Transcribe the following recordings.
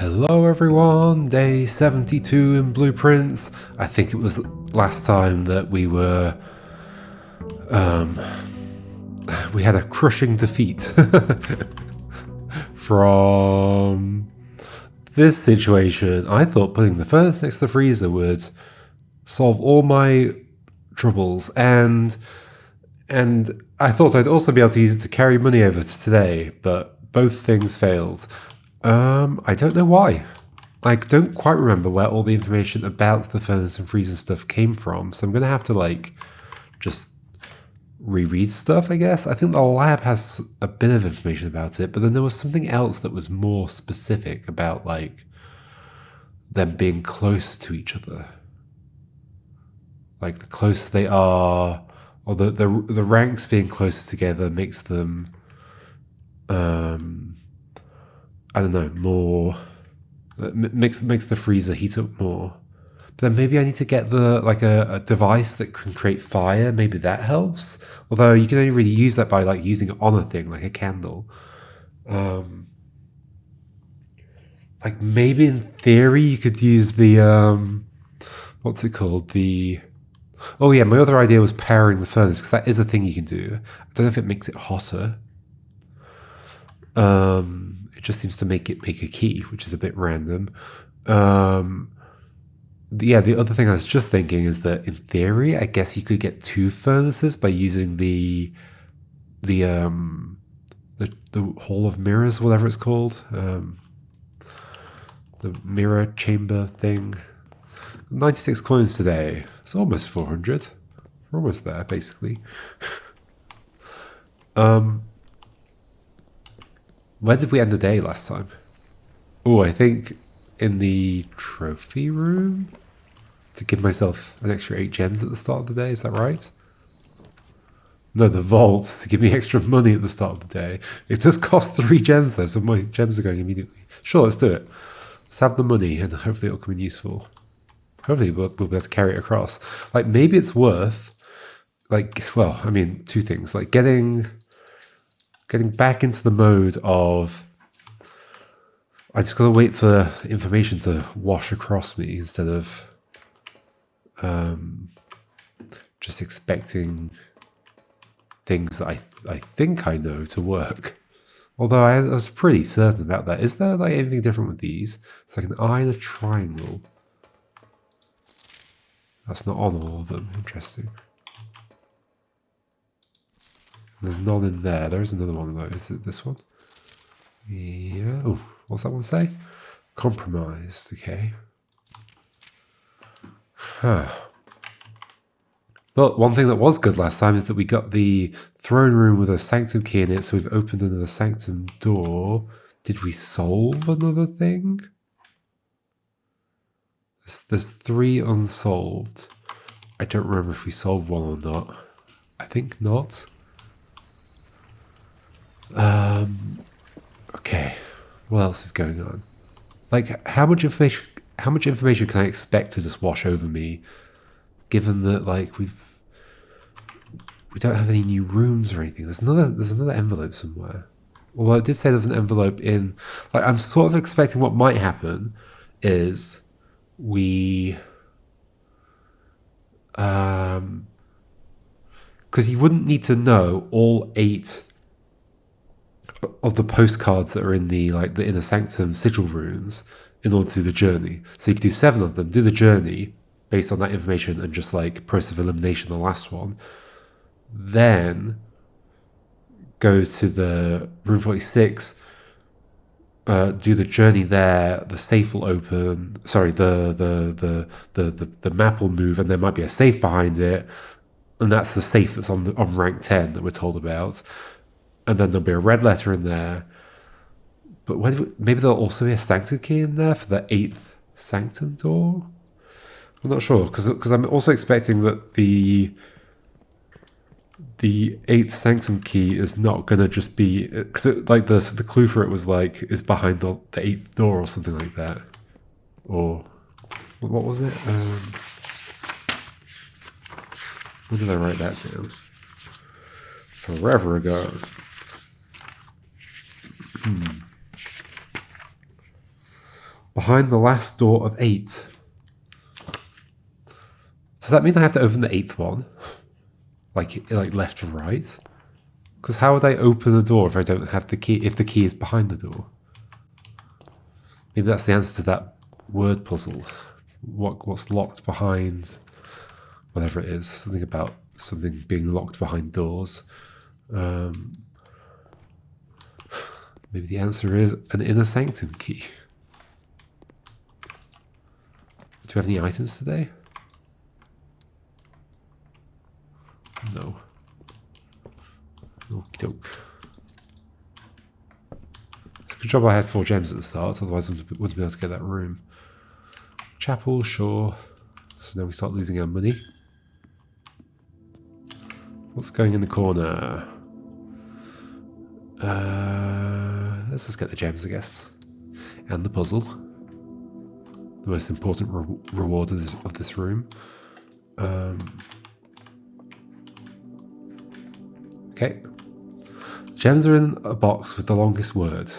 Hello everyone, day 72 in Blueprints. I think it was last time that we had a crushing defeat from this situation. I thought putting the furnace next to the freezer would solve all my troubles, and I thought I'd also be able to use it to carry money over to today, but both things failed. I don't know why. I don't quite remember where all the information about the furnace and freezer stuff came from, so I'm gonna have to just reread stuff, I guess. I think the lab has a bit of information about it, but then there was something else that was more specific about them being closer to each other. Like the closer they are, or the ranks being closer together makes them I don't know, more makes the freezer heat up more. But then maybe I need to get a device that can create fire. Maybe that helps. Although you can only really use that by using it on a thing, like a candle. Maybe in theory you could use the what's it called? Oh yeah, my other idea was powering the furnace, because that is a thing you can do. I don't know if it makes it hotter. It just seems to make a key, which is a bit random. The other thing I was just thinking is that in theory, I guess you could get two furnaces by using the Hall of Mirrors, whatever it's called, the mirror chamber thing. 96 coins today. It's almost 400. We're almost there, basically. Where did we end the day last time? Oh, I think in the trophy room? To give myself an extra 8 gems at the start of the day, is that right? No, the vault, to give me extra money at the start of the day. It just cost 3 gems though, so my gems are going immediately. Sure, let's do it. Let's have the money and hopefully it'll come in useful. Hopefully we'll be able to carry it across. Maybe it's worth, two things. Getting back into the mode of, I just gotta wait for information to wash across me instead of just expecting things that I think I know to work. Although I was pretty certain about that. Is there anything different with these? It's like an eye and a triangle. That's not on all of them. Interesting. There's none in there. There is another one though. Is it this one? Yeah. Oh, what's that one say? Compromised. Okay. Huh. But one thing that was good last time is that we got the throne room with a sanctum key in it, so we've opened another sanctum door. Did we solve another thing? There's 3 unsolved. I don't remember if we solved one or not. I think not. Okay. What else is going on? How much information can I expect to just wash over me, given that we don't have any new rooms or anything? There's another envelope somewhere. Although it did say there's an envelope in. I'm sort of expecting what might happen is we because you wouldn't need to know all 8 of the postcards that are in the inner sanctum sigil rooms in order to do the journey. So you could do 7 of them, do the journey based on that information, and just process of elimination, the last one. Then go to the room 46, do the journey there. The safe will open. Sorry, the map will move, and there might be a safe behind it, and that's the safe that's on rank 10 that we're told about. And then there'll be a red letter in there. But maybe there'll also be a sanctum key in there for the 8th sanctum door? I'm not sure, because I'm also expecting that the 8th sanctum key is not going to just be... Because the clue for it was is behind the 8th door or something like that. Or... What was it? When did I write that down? Forever ago. Behind the last door of 8. Does that mean I have to open the 8th one? Like left to right? Because how would I open the door if I don't have the key, if the key is behind the door? Maybe that's the answer to that word puzzle. What's locked behind whatever it is? Something about something being locked behind doors. Maybe the answer is an inner sanctum key. Do we have any items today? No. Okie doke. It's a good job I had 4 gems at the start, otherwise I wouldn't be able to get that room. Chapel, sure. So now we start losing our money. What's going in the corner? Let's just get the gems, I guess. And the puzzle. The most important reward of this room. Okay. Gems are in a box with the longest word.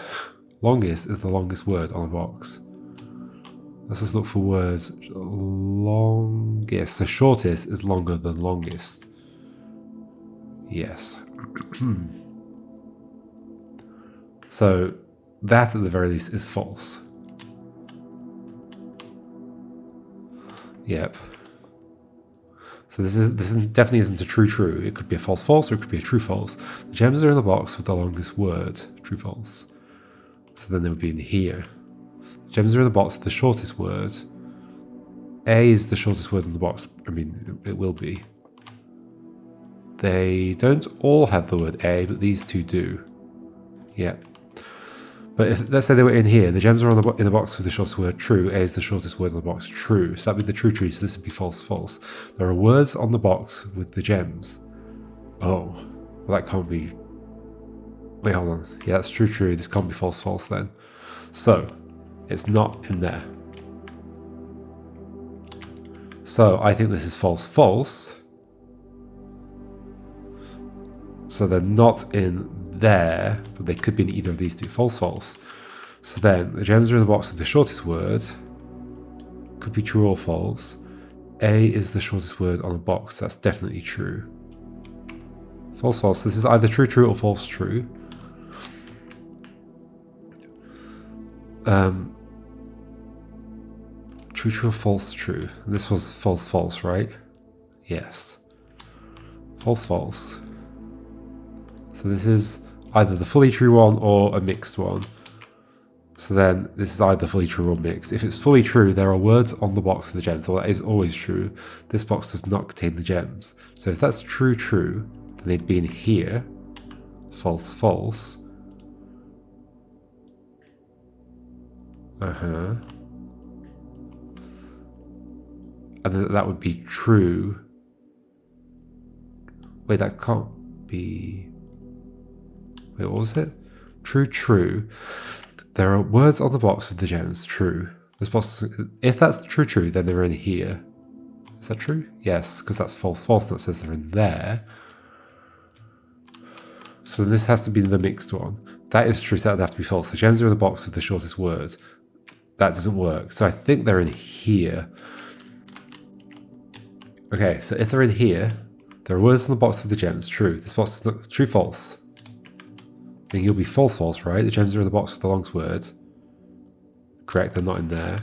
Longest is the longest word on a box. Let's just look for words. Longest. So shortest is longer than longest. Yes. So that at the very least is false. Yep. So this definitely isn't a true. It could be a false or it could be a true-false. The gems are in the box with the longest word. True-false. So then they would be in here. The gems are in the box with the shortest word. A is the shortest word in the box. I mean, it will be. They don't all have the word A, but these two do. Yeah. But if, let's say they were in here, the gems are in the box with the shortest word true, A is the shortest word in the box true. So that would be the true, so this would be false. There are words on the box with the gems. Oh, well that can't be... Wait, hold on. Yeah, that's true. This can't be false then. So, it's not in there. So, I think this is false. So they're not in there, but they could be in either of these two. False. So then, the gems are in the box with the shortest word. Could be true or false. A is the shortest word on a box. That's definitely true. False. This is either true or false true. True or false true. And this was false, right? Yes. False. So this is either the fully true one or a mixed one. So then this is either fully true or mixed. If it's fully true, there are words on the box of the gems. So that is always true. This box does not contain the gems. So if that's true, then they'd be in here. False. And then that would be true. Wait, that can't be... Wait, what was it? True. There are words on the box with the gems. True. This box, if that's true, then they're in here. Is that true? Yes, because that's false. That says they're in there. So this has to be the mixed one. That is true, so that would have to be false. The gems are in the box with the shortest word. That doesn't work. So I think they're in here. Okay, so if they're in here, there are words in the box with the gems. True. This box is not true, false. Then you'll be false, right? The gems are in the box with the longest word. Correct, they're not in there.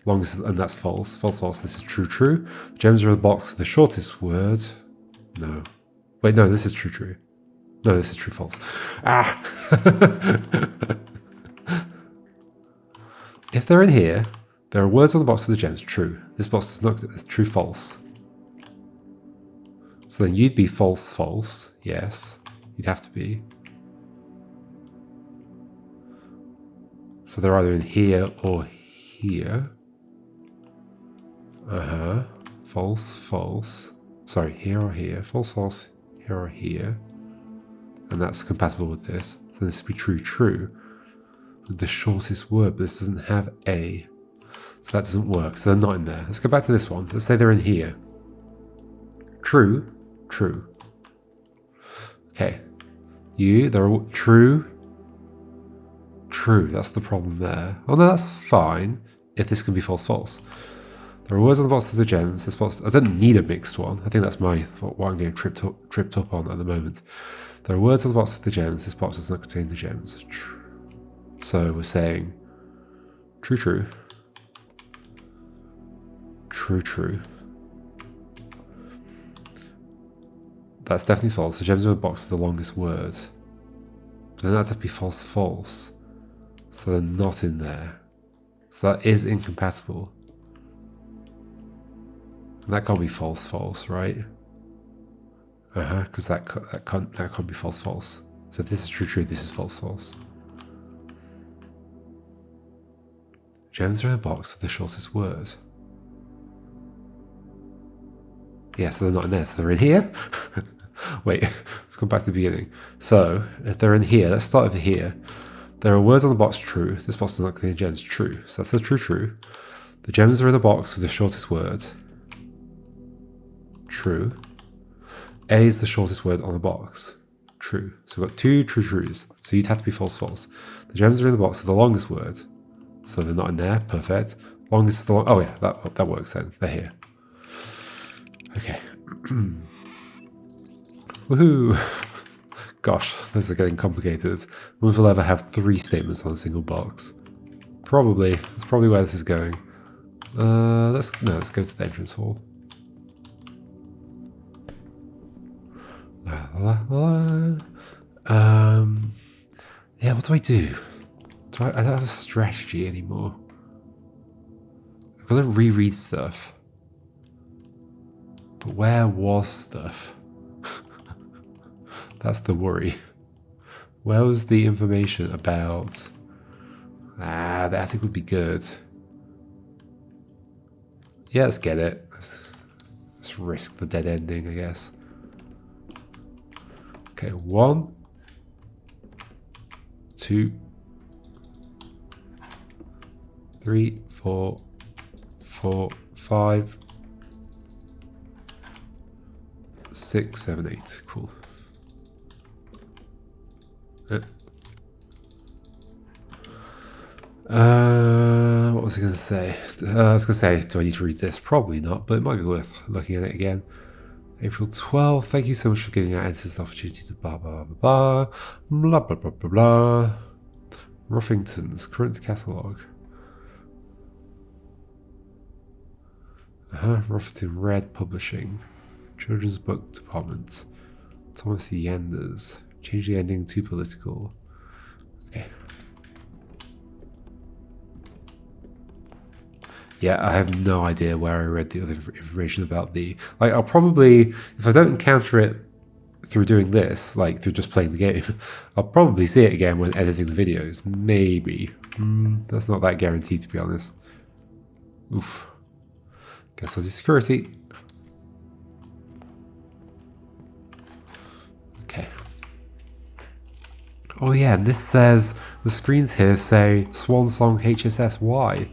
Longest, and that's false. False. This is true. The gems are in the box with the shortest word. No. Wait, no, this is true. No, this is true, false. If they're in here, there are words on the box with the gems. True. This box is not true, false. So then you'd be false. Yes, you'd have to be. So they're either in here or here. False. Sorry, here or here. False, here or here. And that's compatible with this. So this would be true. With the shortest word, but this doesn't have A. So that doesn't work. So they're not in there. Let's go back to this one. Let's say they're in here. True. Okay. They're true. That's the problem there. Oh no, that's fine. if this can be false false. There are words on the box of the gems. This box, I don't need a mixed one. I think that's what I'm getting tripped up on at the moment. There are words on the box of the gems. This box does not contain the gems. So we're saying true, true, true, true. That's definitely false. The gems are in the box with the longest word. But then that'd have to be false false. So they're not in there. So that is incompatible. And that can't be false false, right? Because that can't be false false. So if this is true true, this is false false. Gems are in a box with the shortest word. Yeah, so they're not in there, so they're in here? Wait, come back to the beginning. So, if they're in here, let's start over here. There are words on the box true. This box does not contain gems. True. So that's the true true. The gems are in the box with the shortest word. True. A is the shortest word on the box. True. So we've got two true trues. So you'd have to be false false. The gems are in the box with the longest word. So they're not in there. Perfect. Longest is the oh yeah, that works then. They're here. Okay. Woohoo! Gosh, those are getting complicated. I wonder if we'll ever have 3 statements on a single box. Probably. That's probably where this is going. Let's go to the entrance hall. La, la, la. Yeah, what do I do? I don't have a strategy anymore. I've got to reread stuff. But where was stuff? That's the worry. Where was the information about... the attic would be good. Yeah, let's get it. Let's risk the dead ending, I guess. Okay, 1, 2, 3, 4, 5, 6, 7, 8. Cool. What was I going to say? I was going to say, do I need to read this? Probably not, but it might be worth looking at it again. April 12th. Thank you so much for giving our editors the opportunity to blah, blah, blah, blah, blah, blah, blah, blah, blah. Ruffington's current catalogue. Ruffington Red Publishing. Children's Book Department. Thomas Yanders. Change the ending to political. Okay. Yeah, I have no idea where I read the other information about the... Like, I'll probably... If I don't encounter it through doing this, like, through just playing the game, I'll probably see it again when editing the videos. Maybe. That's not that guaranteed, to be honest. Oof. Guess I'll do security. Okay. Oh yeah, and this says... The screens here say Swan Song HSS. Why?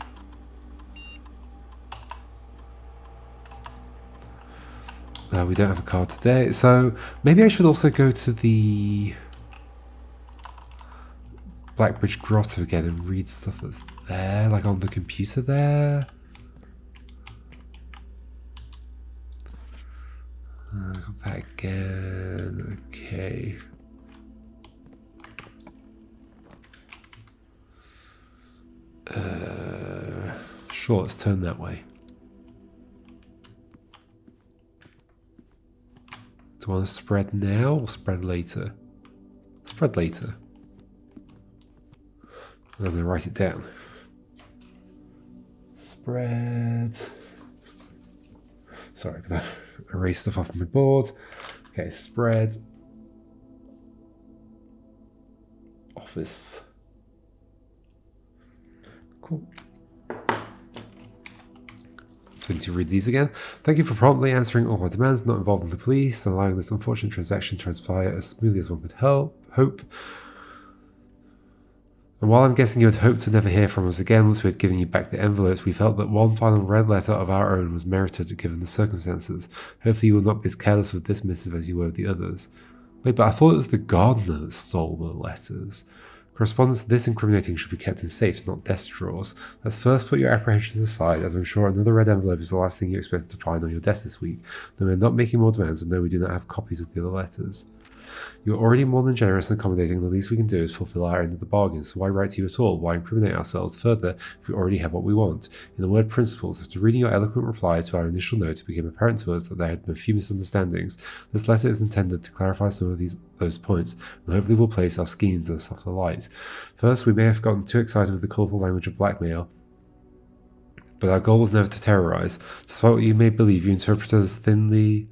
We don't have a card today, so maybe I should also go to the Blackbridge Grotto again and read stuff that's there, like on the computer there. I got that again. Okay. Sure, let's turn that way. Do I want to spread now or spread later? Spread later. And I'm going to write it down. Spread. Sorry, I'm going to erase stuff off my board. Okay, spread. Office. Cool. To read these again. Thank you for promptly answering all my demands, not involving the police, and allowing this unfortunate transaction to transpire as smoothly as one could hope. And while I'm guessing you had hoped to never hear from us again once we had given you back the envelopes, we felt that one final red letter of our own was merited given the circumstances. Hopefully you will not be as careless with this missive as you were with the others. Wait, but I thought it was the gardener that stole the letters. Correspondence this incriminating should be kept in safes, not desk drawers. Let's first put your apprehensions aside, as I'm sure another red envelope is the last thing you expected to find on your desk this week. No, we're not making more demands, and no, we do not have copies of the other letters. You're already more than generous and accommodating, and the least we can do is fulfill our end of the bargain, so why write to you at all? Why incriminate ourselves further if we already have what we want? In the word principles, after reading your eloquent reply to our initial note, it became apparent to us that there had been a few misunderstandings. This letter is intended to clarify some of those points, and hopefully will place our schemes in a softer light. First, we may have gotten too excited with the colourful language of blackmail, but our goal was never to terrorise. Despite what you may believe, you interpret as thinly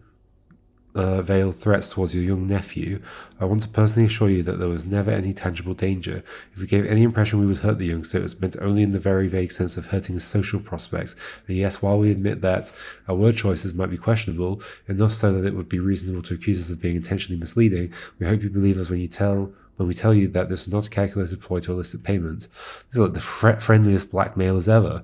veiled threats towards your young nephew. I want to personally assure you that there was never any tangible danger. If we gave any impression we would hurt the youngster, it was meant only in the very vague sense of hurting his social prospects. And yes, while we admit that our word choices might be questionable, enough so that it would be reasonable to accuse us of being intentionally misleading, we hope you believe us when we tell you that this is not a calculated ploy to elicit payment. This is like the friendliest blackmailers ever.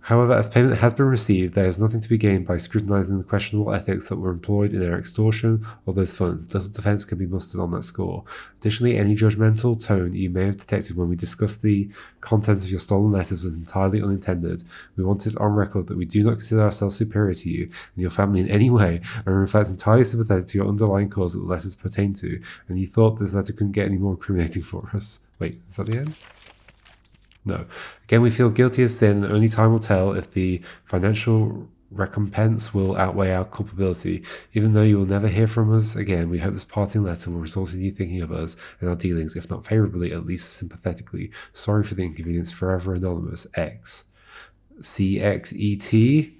However, as payment has been received, there is nothing to be gained by scrutinising the questionable ethics that were employed in our extortion of those funds. Little defence can be mustered on that score. Additionally, any judgmental tone you may have detected when we discussed the contents of your stolen letters was entirely unintended. We want it on record that we do not consider ourselves superior to you and your family in any way, and are in fact entirely sympathetic to your underlying cause that the letters pertain to, and you thought this letter couldn't get any more incriminating for us. Wait, is that the end? No. Again, we feel guilty as sin, and only time will tell if the financial recompense will outweigh our culpability. Even though you will never hear from us again, we hope this parting letter will result in you thinking of us and our dealings, if not favourably, at least sympathetically. Sorry for the inconvenience. Forever anonymous. X. CXET.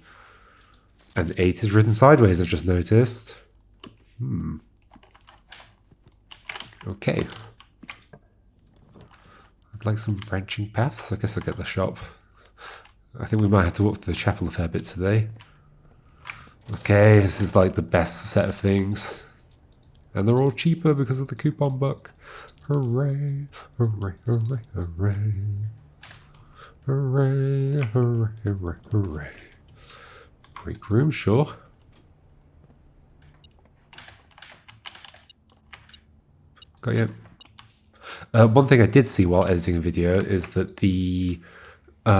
And 8 is written sideways, I've just noticed. Okay. Like some branching paths. I guess I'll get the shop. I think we might have to walk to the chapel a fair bit today. Okay, this is like the best set of things. And they're all cheaper because of the coupon book. Hooray, hooray, hooray, hooray. Hooray, hooray, hooray, hooray. Break room, sure. Got you. One thing I did see while editing a video is that the what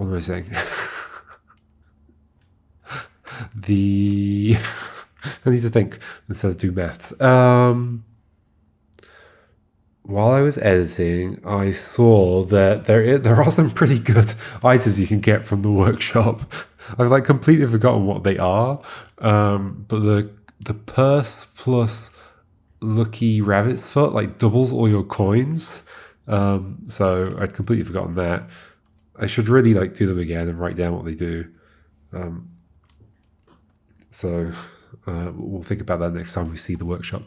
am I saying? I need to think instead of do maths. While I was editing, I saw that there are some pretty good items you can get from the workshop. I've like completely forgotten what they are, but the purse plus lucky rabbit's foot like doubles all your coins. So I'd completely forgotten that. I should really like do them again and write down what they do. So we'll think about that next time we see the workshop.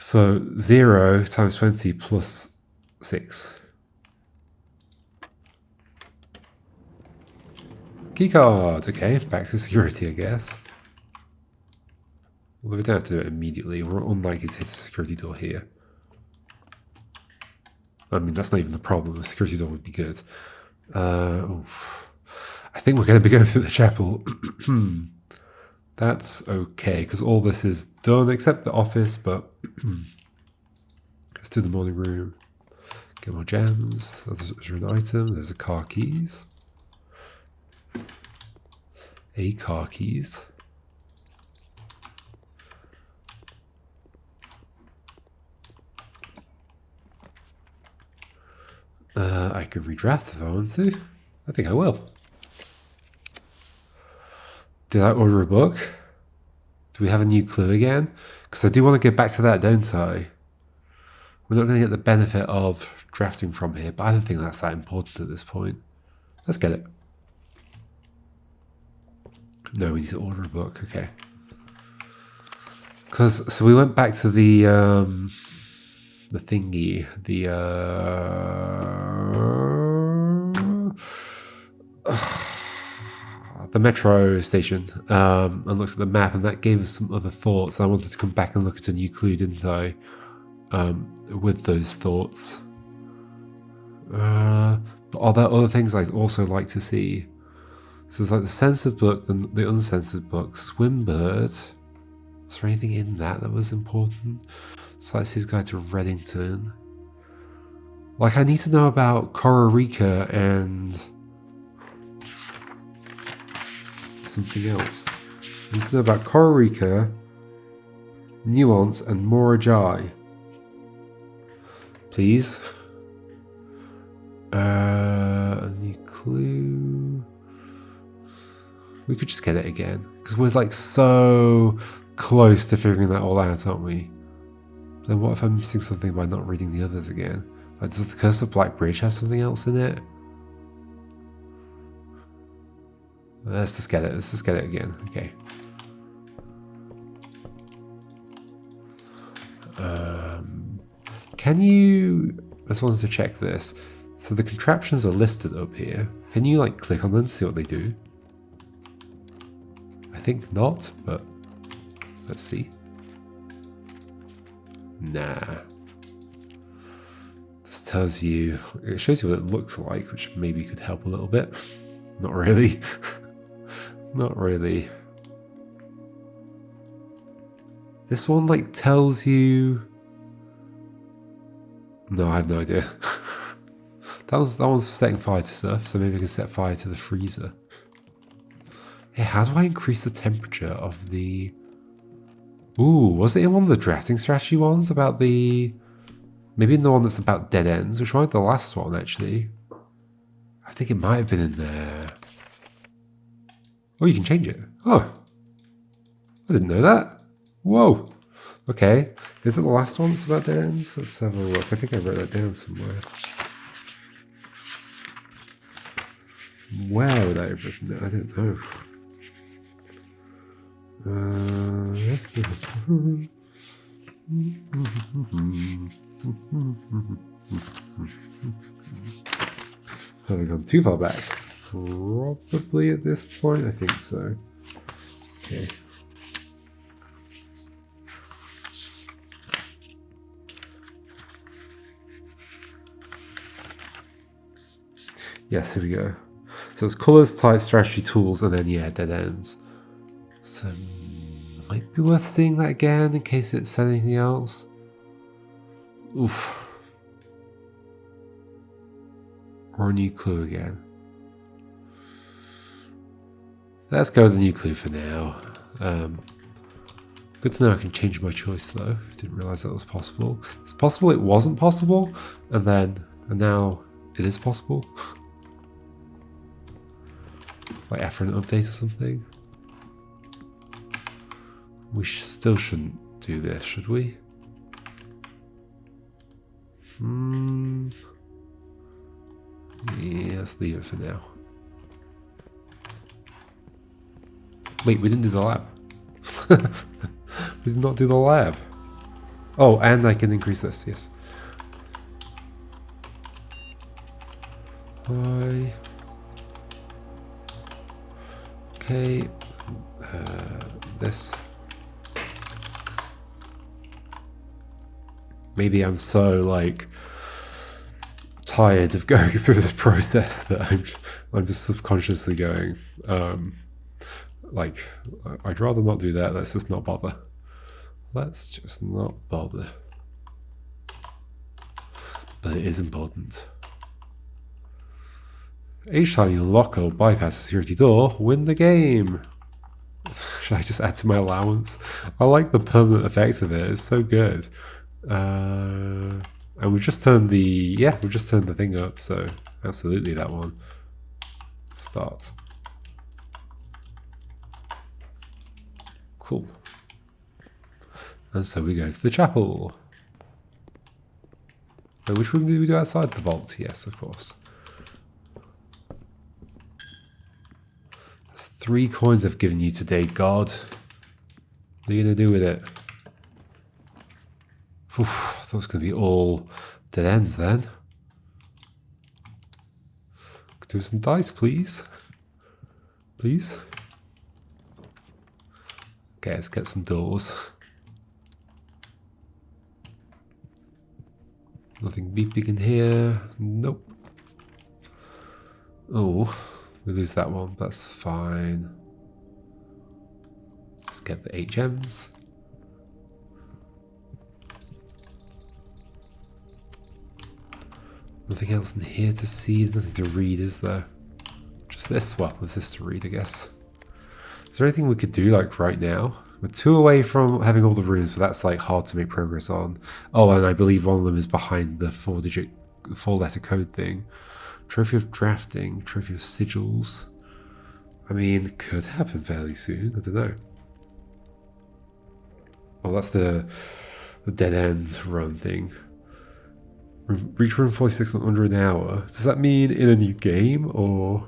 So 0 times 20 plus 6. Keycard. Okay, back to security, I guess. Although we don't have to do it immediately. We're unlikely to hit a security door here. I mean, that's not even the problem. The security door would be good. Oof. I think we're going to be going through the chapel. That's okay, because all this is done except the office, but let's do the morning room. Get more gems. There's an item. There's a car keys. A car keys. I could redraft if I want to. I think I will. Did I order a book? Do we have a new clue again? Because I do want to get back to that, don't I? We're not going to get the benefit of drafting from here, but I don't think that's that important at this point. Let's get it. No, we need to order a book. Okay. So we went back to the thingy, the metro station, and looked at the map, and that gave us some other thoughts. I wanted to come back and look at a new clue, didn't I? With those thoughts. But are there other things I'd also like to see? So it's like the censored book, the uncensored book, Swimbird. Was there anything in that was important? Sightseer's Guide to Reddington. Like, I need to know about Kororika and something else. I need to know about Kororika, Nuance, and Morajai. Please. Any clue? We could just get it again. Because we're like so close to figuring that all out, aren't we? Then what if I'm missing something by not reading the others again? Like, does the Curse of Black Bridge have something else in it? Let's just get it. Let's just get it again. Okay. Can you... I just wanted to check this. So the contraptions are listed up here. Can you like click on them to see what they do? I think not, but let's see. Nah. This tells you, it shows you what it looks like, which maybe could help a little bit. Not really. Not really. This one like tells you... No, I have no idea. That one's for setting fire to stuff, so maybe I can set fire to the freezer. Yeah, how do I increase the temperature of the... Ooh, was it in one of the drafting strategy ones about the... Maybe in the one that's about dead ends, which might be the last one, actually. I think it might have been in there. Oh, you can change it. Oh. I didn't know that. Whoa. Okay. Is it the last one that's about dead ends? Let's have a look. I think I wrote that down somewhere. Where would I have written that? I don't know. Have I gone too far back? Probably at this point, I think so. Okay. Yes, here we go. So it's colors, type, strategy, tools, and then yeah, dead ends. So might be worth seeing that again in case it said anything else. Oof. Or a new clue again. Let's go with the new clue for now. Good to know I can change my choice though. Didn't realize that was possible. It's possible it wasn't possible, and now it is possible. Like after an update or something. We still shouldn't do this, should we? Yeah, let's leave it for now. Wait, we didn't do the lab. We did not do the lab. Oh, and I can increase this, yes. Hi. Okay. This. Maybe I'm so like tired of going through this process that I'm just subconsciously going, like, I'd rather not do that. Let's just not bother. Let's just not bother. But it is important. Each time you unlock or bypass a security door, win the game. Should I just add to my allowance? I like the permanent effect of it. It's so good. And we've just turned the thing up, so absolutely that one. Start. Cool. And so we go to the chapel. And which room do we do outside the vault? Yes, of course. That's 3 coins I've given you today, God. What are you going to do with it? Oof, I thought it was going to be all dead ends then. Could do some dice, please. Please. Okay, let's get some doors. Nothing beeping in here. Nope. Oh, We lose that one. That's fine. Let's get the 8 gems. Nothing else in here to see. There's nothing to read, is there? Just this. Well, there's this to read, I guess. Is there anything we could do, like, right now? We're 2 away from having all the rooms, but that's, like, hard to make progress on. Oh, and I believe one of them is behind the 4-letter code thing. Trophy of drafting. Trophy of sigils. I mean, could happen fairly soon. I don't know. Oh, that's the dead end run thing. Reach room 46 in under an hour. Does that mean in a new game, or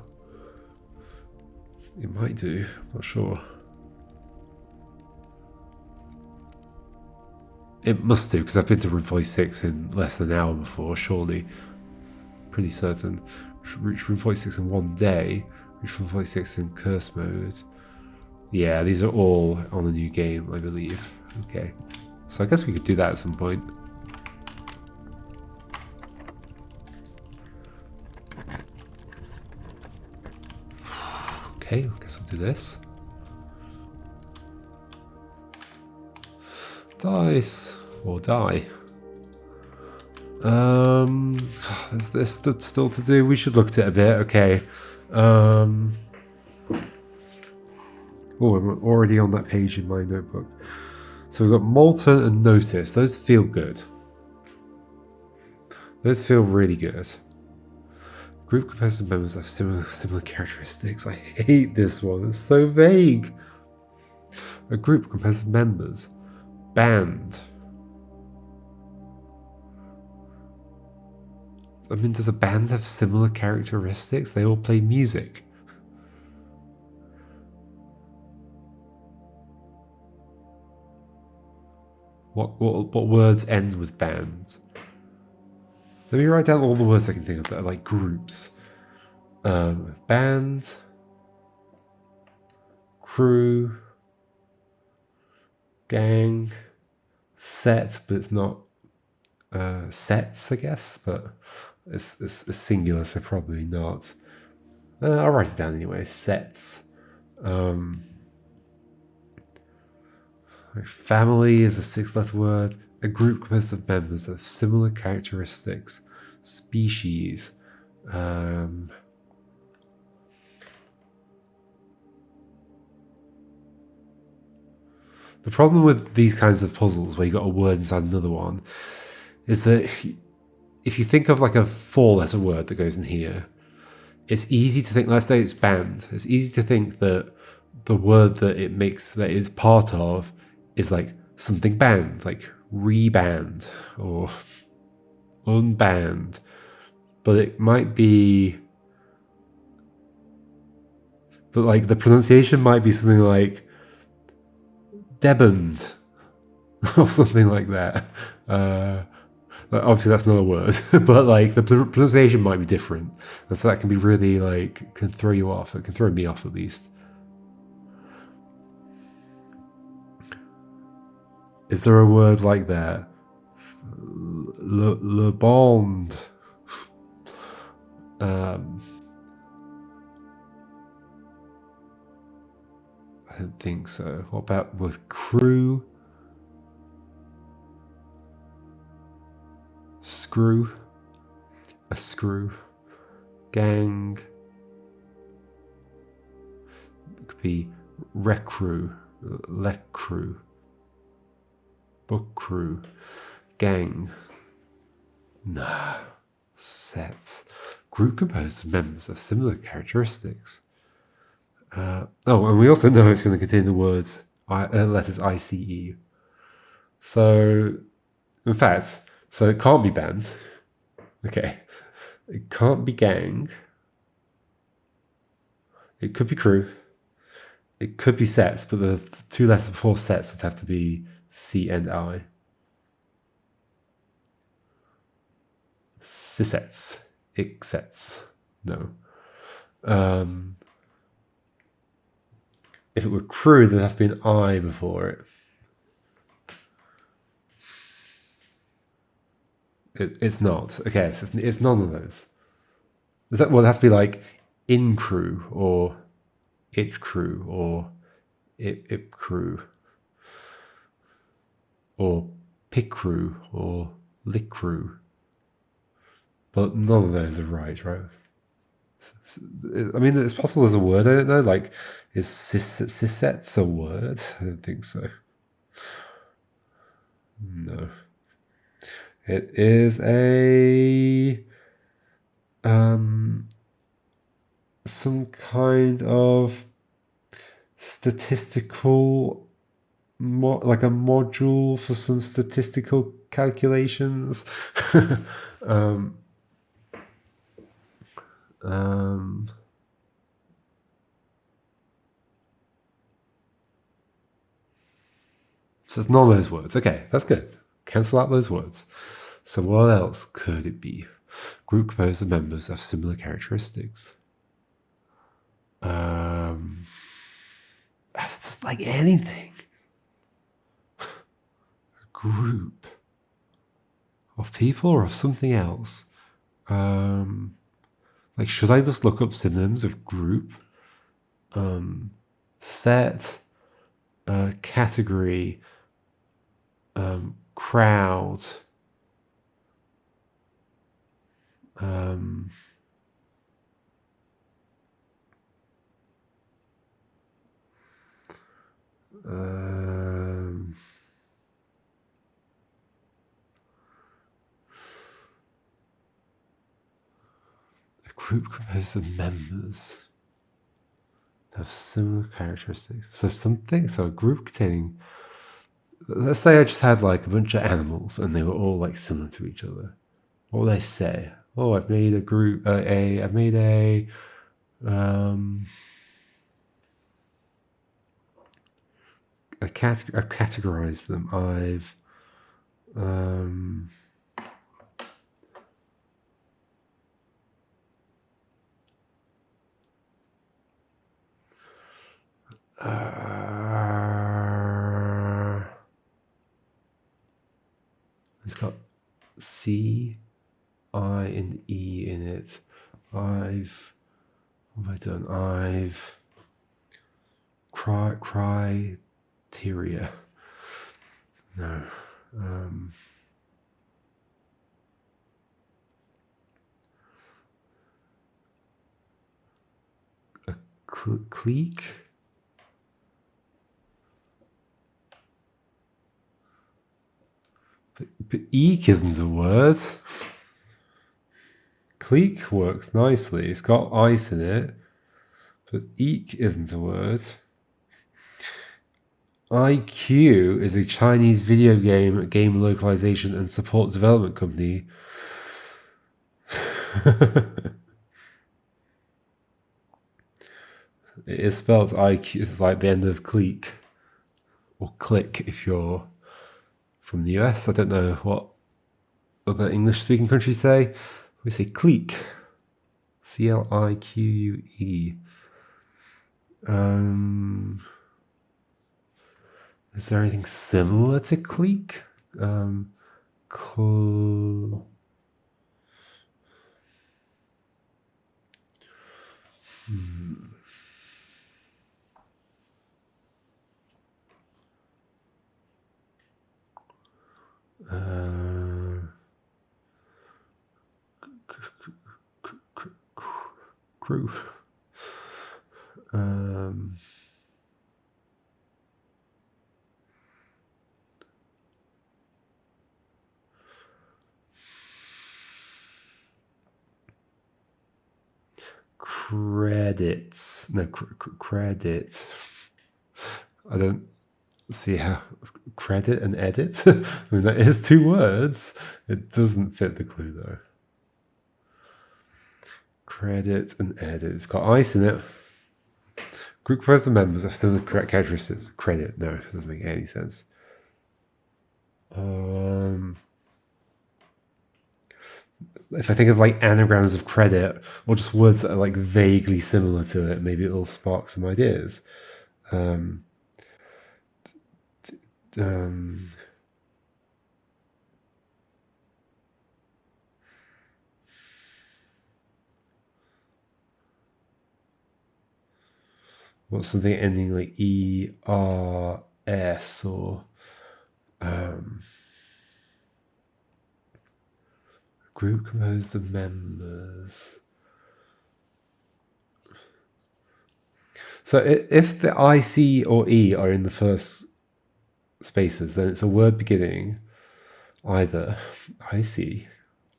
it might do? I'm not sure. It must do, because I've been to room 46 in less than an hour before, surely. Pretty certain. Reach room 46 in 1 day. Reach room 46 in curse mode. Yeah, these are all on the new game, I believe. Okay. So I guess we could do that at some point. Okay, I guess I'll do this. Dice. Or die. There's still to do. We should look at it a bit. Okay. Oh, I'm already on that page in my notebook. So we've got Molten and Notice. Those feel good. Those feel really good. Group composed of members have similar characteristics. I hate this one. It's so vague. A group composed of members. Band. I mean, does a band have similar characteristics? They all play music. What words end with band? Let me write down all the words I can think of that are like groups. Band, crew, gang, set, but it's not sets, I guess, but it's singular, so probably not. I'll write it down anyway. Sets. Family is a 6-letter word. A group composed of members that have similar characteristics. Species. The problem with these kinds of puzzles where you got a word inside another one is that if you think of like a 4-letter word that goes in here, it's easy to think, let's say it's band, it's easy to think that the word that it makes, that it's part of, is like something banned, like reband or unbanned, but it might be, but like the pronunciation might be something like deband or something like that. Obviously that's not a word, but like the pronunciation might be different, and so that can be really like, can throw you off. It can throw me off at least. Is there a word like that? Le bond. I don't think so. What about with crew? Screw. A screw. Gang. It could be recrew. Lecrew. Book crew. Gang. Nah. Sets. Group composed of members of similar characteristics. Oh, and we also know it's going to contain the words letters ICE. So, in fact, so it can't be band. Okay. It can't be gang. It could be crew. It could be sets, but the 2 letters before sets would have to be C and I. Sisets. Ixets. No. If it were crew, there'd have to be an I before it. It's not. Okay, so it's none of those. Does that, well, it have to be like in crew or it crew or ip crew or pick crew or lick crew. But none of those are right? I mean, it's possible there's a word, I don't know. Like, is ciset's a word? I don't think so. No. It is a some kind of statistical like a module for some statistical calculations. So it's none of those words. Okay, that's good. Cancel out those words. So what else could it be? Group composed of members have similar characteristics. That's just like anything. A group of people or of something else. Like, should I just look up synonyms of group? Set, category, crowd, a group composed of members have similar characteristics. So a group containing, let's say I just had like a bunch of animals and they were all like similar to each other. What would I say? Oh, I've made a group, I've made a, I've categorized them. I've, it's got C, I, and E in it. What have I done? I've criteria. No. A clique. But eek isn't a word. Clique works nicely. It's got ice in it. But eek isn't a word. IQ is a Chinese video game localization and support development company. It is spelled IQ. It's like the end of clique or click if you're from the US. I don't know what other English-speaking countries say. We say clique. CLIQUE. Is there anything similar to clique? Crew. Credits. No, credit. I don't see how credit and edit. I mean, that is two words. It doesn't fit the clue though. Credit and edit. It's got ice in it. Group composed of members are still the correct characteristics. Credit. No, it doesn't make any sense. If I think of like anagrams of credit or just words that are like vaguely similar to it, maybe it'll spark some ideas. What's something ending like E, R, S, or group composed of members. So if the I, C, or E are in the first spaces, then it's a word beginning either I, C,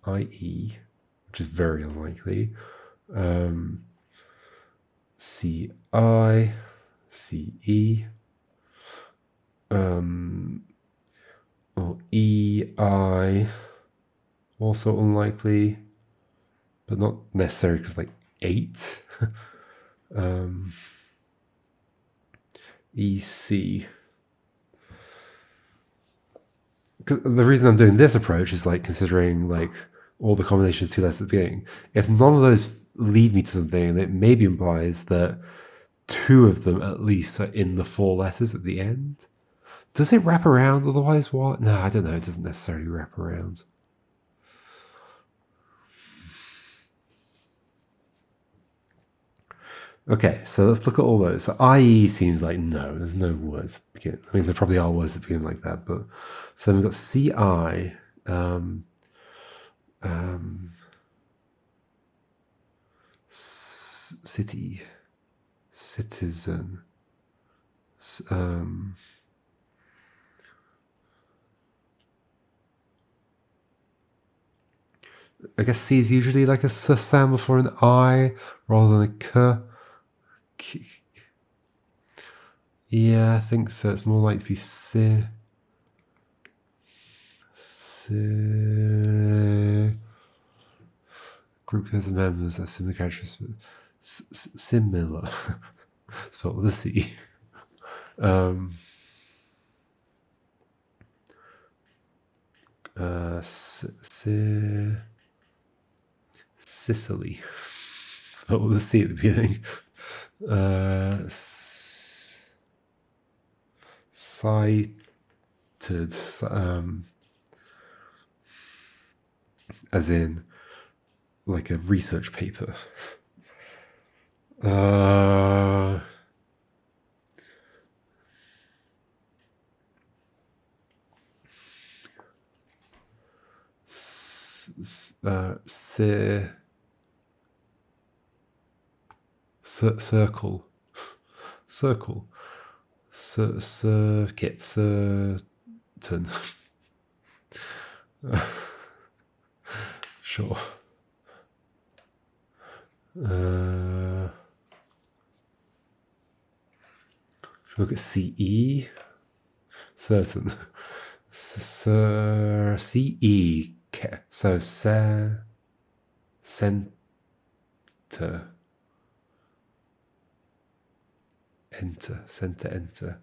I, E, which is very unlikely, C, I, C, E, or E, I, also unlikely, but not necessary because like 8. E, C. The reason I'm doing this approach is like considering like all the combinations of 2 letters at the beginning. If none of those lead me to something, it maybe implies that 2 of them at least are in the 4 letters at the end. Does it wrap around otherwise? What? No, I don't know. It doesn't necessarily wrap around. Okay, so let's look at all those. So IE seems like no, there's no words begin. I mean, there probably are words that begin like that, but so we've got CI, city, citizen, I guess C is usually like a S sound before an I rather than a K. Yeah, I think so. It's more likely to be Si. Group has the members that similar characteristics. Similar. Spelled with a C. Sicily. Spelled with a C at the beginning. Cited. As in like a research paper. Circle. Circuit. Certain. Sure. Look at CE. Certain. CE. So center. Enter. Center.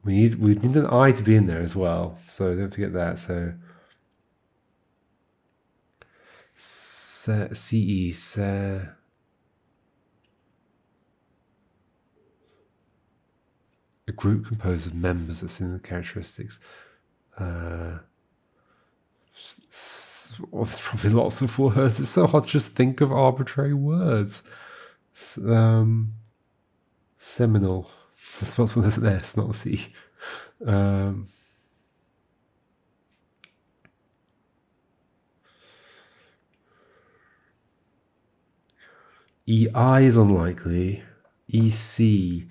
We need an I to be in there as well, so don't forget that. So CE. A group composed of members of similar characteristics. There's probably lots of words. It's so hard to just think of arbitrary words. Seminal. I suppose there's an S, not a C. EI is unlikely. EC.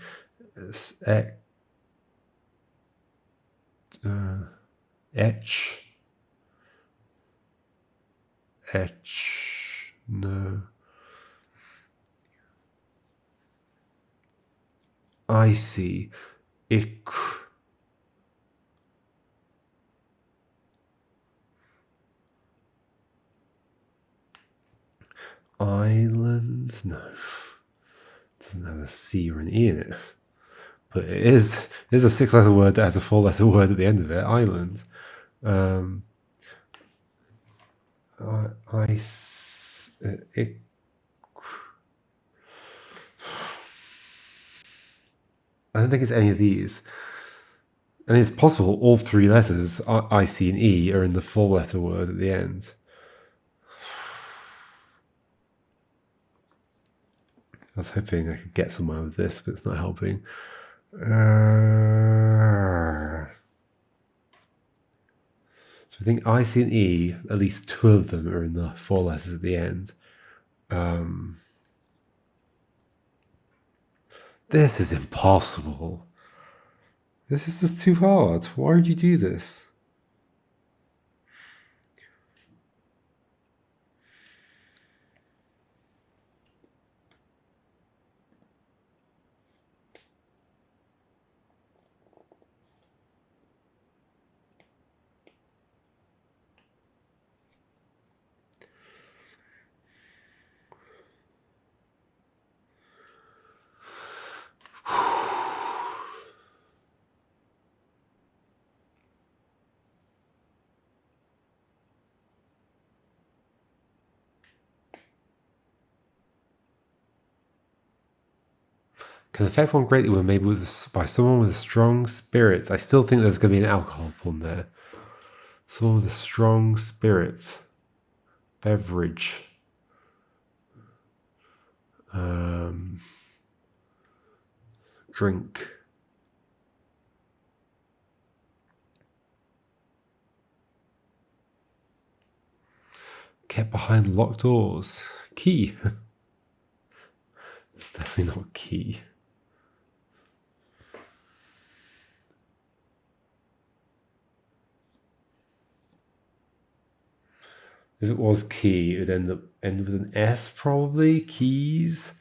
Etch. No. I see. Island? No. It doesn't have a C or an E in it. But it is a 6-letter word that has a 4-letter word at the end of it. Island. I don't think it's any of these. I mean, it's possible all 3 letters, I, C, and E, are in the 4-letter word at the end. I was hoping I could get somewhere with this, but it's not helping. So I think I, C, and E, at least two of them are in the four letters at the end. This is impossible. This is just too hard. Why would you do this? Can affect one greatly when made by someone with a strong spirit. I still think there's going to be an alcohol pun there. Someone with a strong spirit. Beverage. Drink. Kept behind locked doors. Key. It's definitely not key. If it was key, it would end with an S probably. Keys.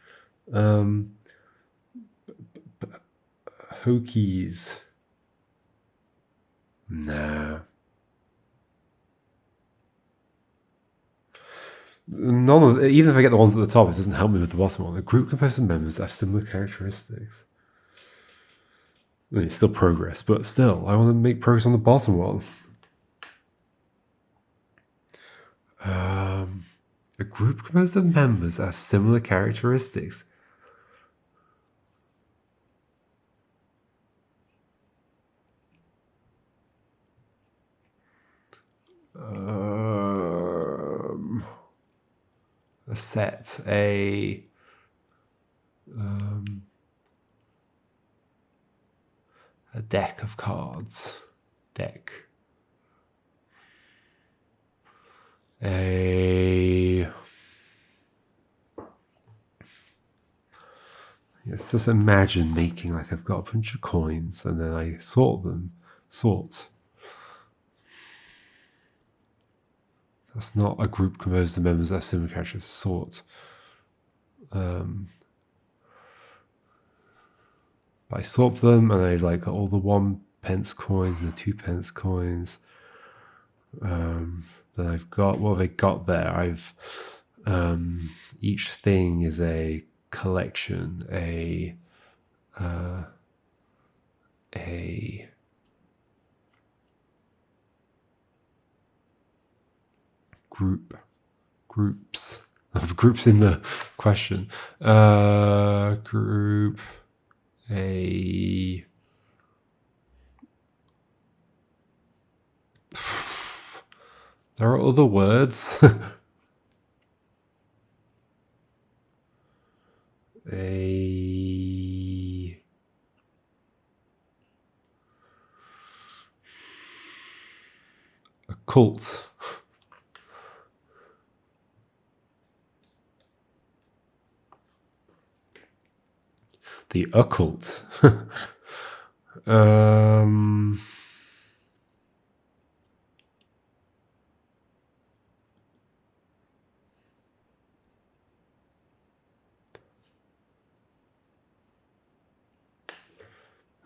Hokies. Nah. None of even if I get the ones at the top, it doesn't help me with the bottom one. The group composed of members that have similar characteristics. I mean, it's still progress, but still, I want to make progress on the bottom one. A group composed of members that have similar characteristics. A set, a deck of cards. Deck. Let's just imagine making like I've got a bunch of coins and then I sort them. Sort. That's not a group composed of members that have similar characters. Sort. I sort them and I like all the 1p coins and the 2p coins. Then I've got, what have I got there? I've each thing is a collection, a groups. Groups in the question. Group a there are other words. A cult. The occult.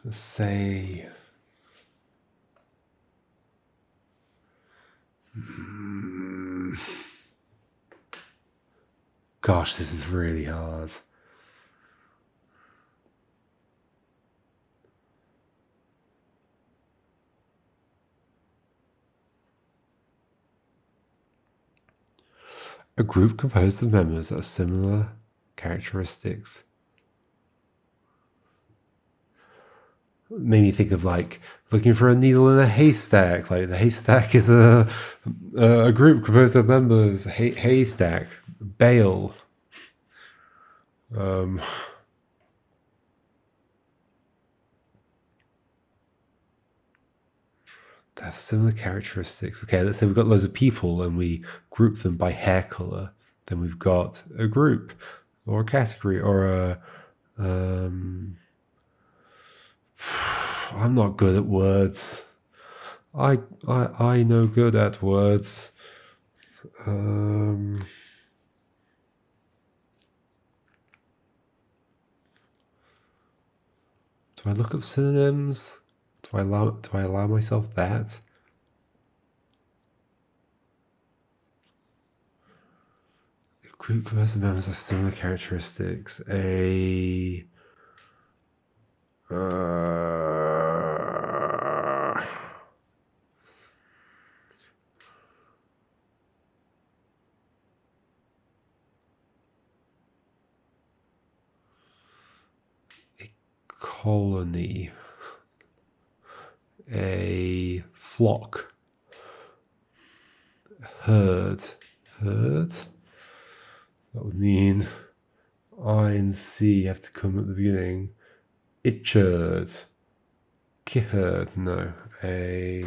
Let's say gosh, this is really hard. A group composed of members that have similar characteristics. Made me think of like looking for a needle in a haystack. Like the haystack is a group composed of members. Haystack, bale. Um, they have similar characteristics. Okay, let's say we've got loads of people and we group them by hair color. Then we've got a group or a category or a. I'm not good at words. I know good at words. Do I look up synonyms? Do I allow myself that? A group of person members have similar characteristics. A colony. A flock. Herd. Herd? That would mean I and C have to come at the beginning. Itcherd. Kiherd. No. A.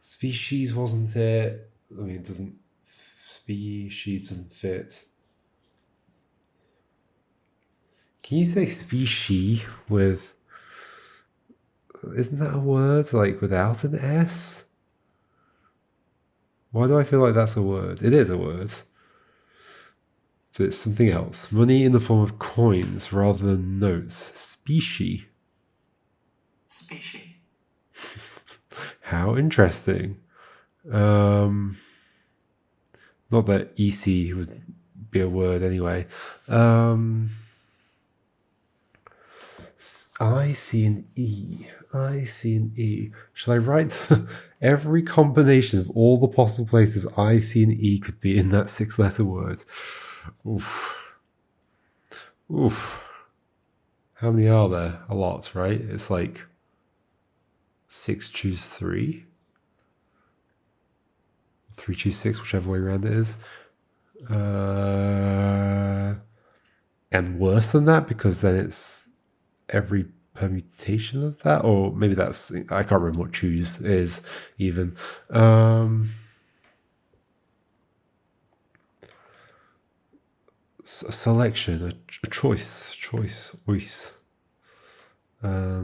Species, wasn't it? I mean, it doesn't. Species doesn't fit. Can you say species with. Isn't that a word? Like without an S? Why do I feel like that's a word? It is a word. But it's something else. Money in the form of coins rather than notes. Specie. Species. How interesting. Not that EC would be a word anyway. I, C, and E. I, C, and E. Shall I write every combination of all the possible places I, C, and E could be in that 6-letter word? Oof. Oof. How many are there? A lot, right? It's like 6 choose 3. 3 choose 6, whichever way around it is. And worse than that, because then it's every permutation of that, or maybe that's, I can't remember what choose is even. A selection, a choice, choice. A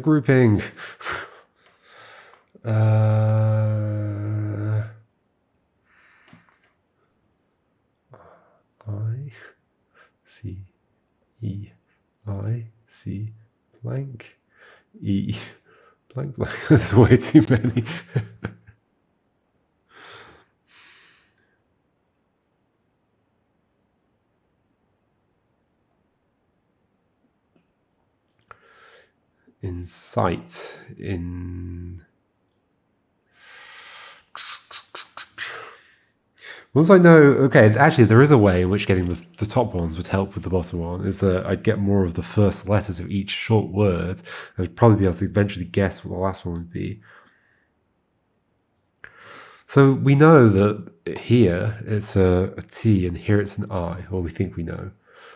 grouping. I C E I C blank E blank blank. There's way too many. Insight in. Once I know, okay, actually, there is a way in which getting the top ones would help with the bottom one, is that I'd get more of the first letters of each short word. I'd probably be able to eventually guess what the last one would be. So we know that here it's a T and here it's an I, or we think we know.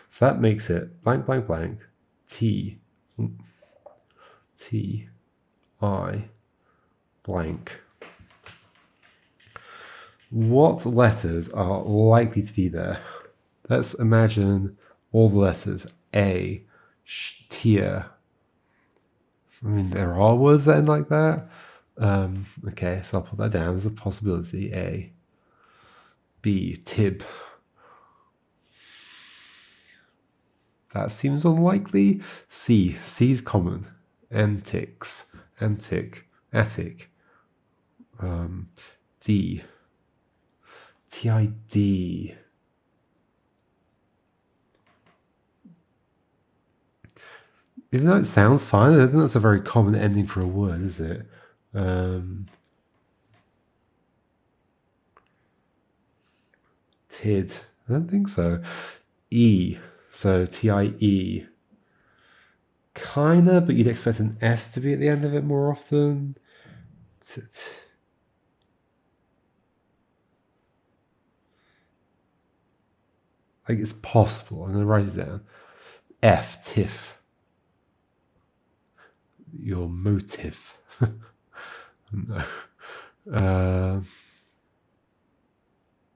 So that makes it blank, blank, blank, T, T, I, blank. What letters are likely to be there? Let's imagine all the letters. A, tier. I mean, there are words that end like that. Okay, so I'll put that down as a possibility. A. B, tib. That seems unlikely. C. C's common. Antics. Antic. Attic. D. TID. Even though it sounds fine, I don't think that's a very common ending for a word, is it? Tid. I don't think so. E. So TIE. Kinda, but you'd expect an S to be at the end of it more often. Like, it's possible. I'm going to write it down. F, tiff. Your motive. No.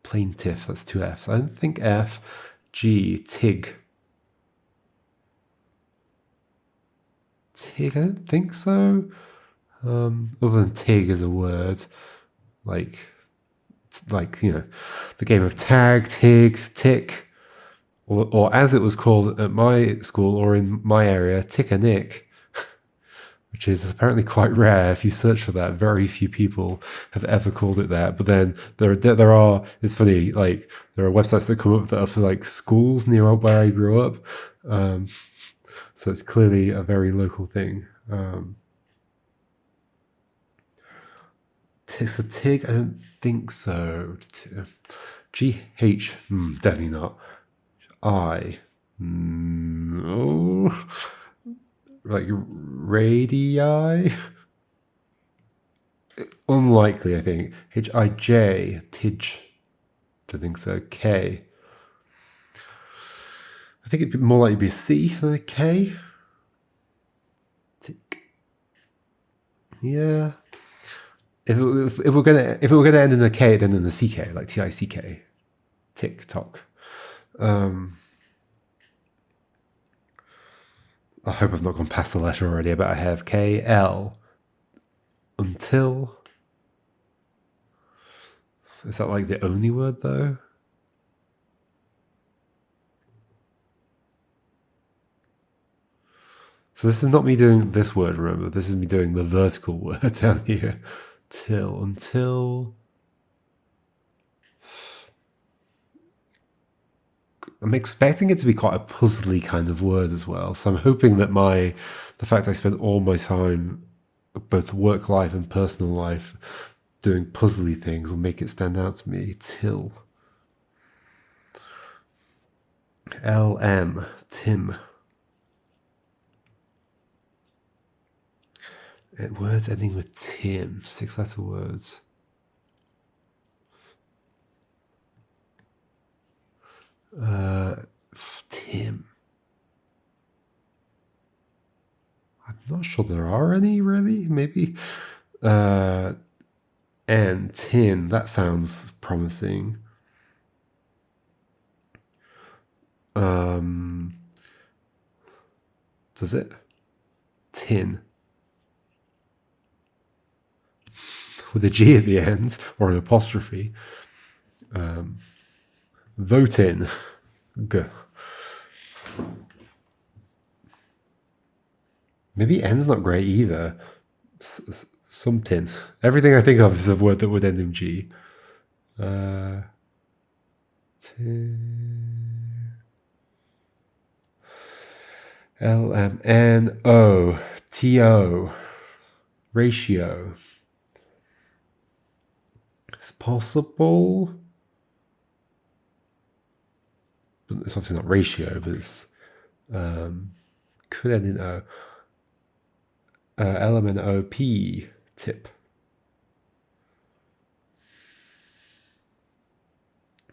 Plaintiff, that's two Fs. I don't think F. G, tig. Tig, I don't think so. Other than tig as a word, like the game of tag, tig, tick, or as it was called at my school or in my area, tick a nick, which is apparently quite rare. If you search for that, very few people have ever called it that. But then there are. It's funny. Like, there are websites that come up that are for like schools near where I grew up. So it's clearly a very local thing. So tig, I don't think so. GH, definitely not. I, no. Like radii? Unlikely, I think. HIJ, Tidge. Don't think so. K. I think it'd be more likely to be a C than a K. Tick. Yeah. If it were gonna end in a K, then in a CK, like TICK. Tick tock. I hope I've not gone past the letter already, but I have KL. Until. Is that like the only word though? So this is not me doing this word, remember. This is me doing the vertical word down here. Till, until. I'm expecting it to be quite a puzzly kind of word as well. So I'm hoping that the fact I spend all my time, both work life and personal life, doing puzzly things will make it stand out to me. Till. LM, Tim. Words ending with Tim, 6-letter words. Tim. I'm not sure there are any, really. Maybe. And tin, that sounds promising. Does it? Tin. With a G at the end, or an apostrophe. Vote in. G. Maybe N's not great either. Some tin. Everything I think of is a word that would end in G. Tin. LMNO. TO. Ratio. It's possible. But it's obviously not ratio, but it's could end in O. LMNOP. Tip.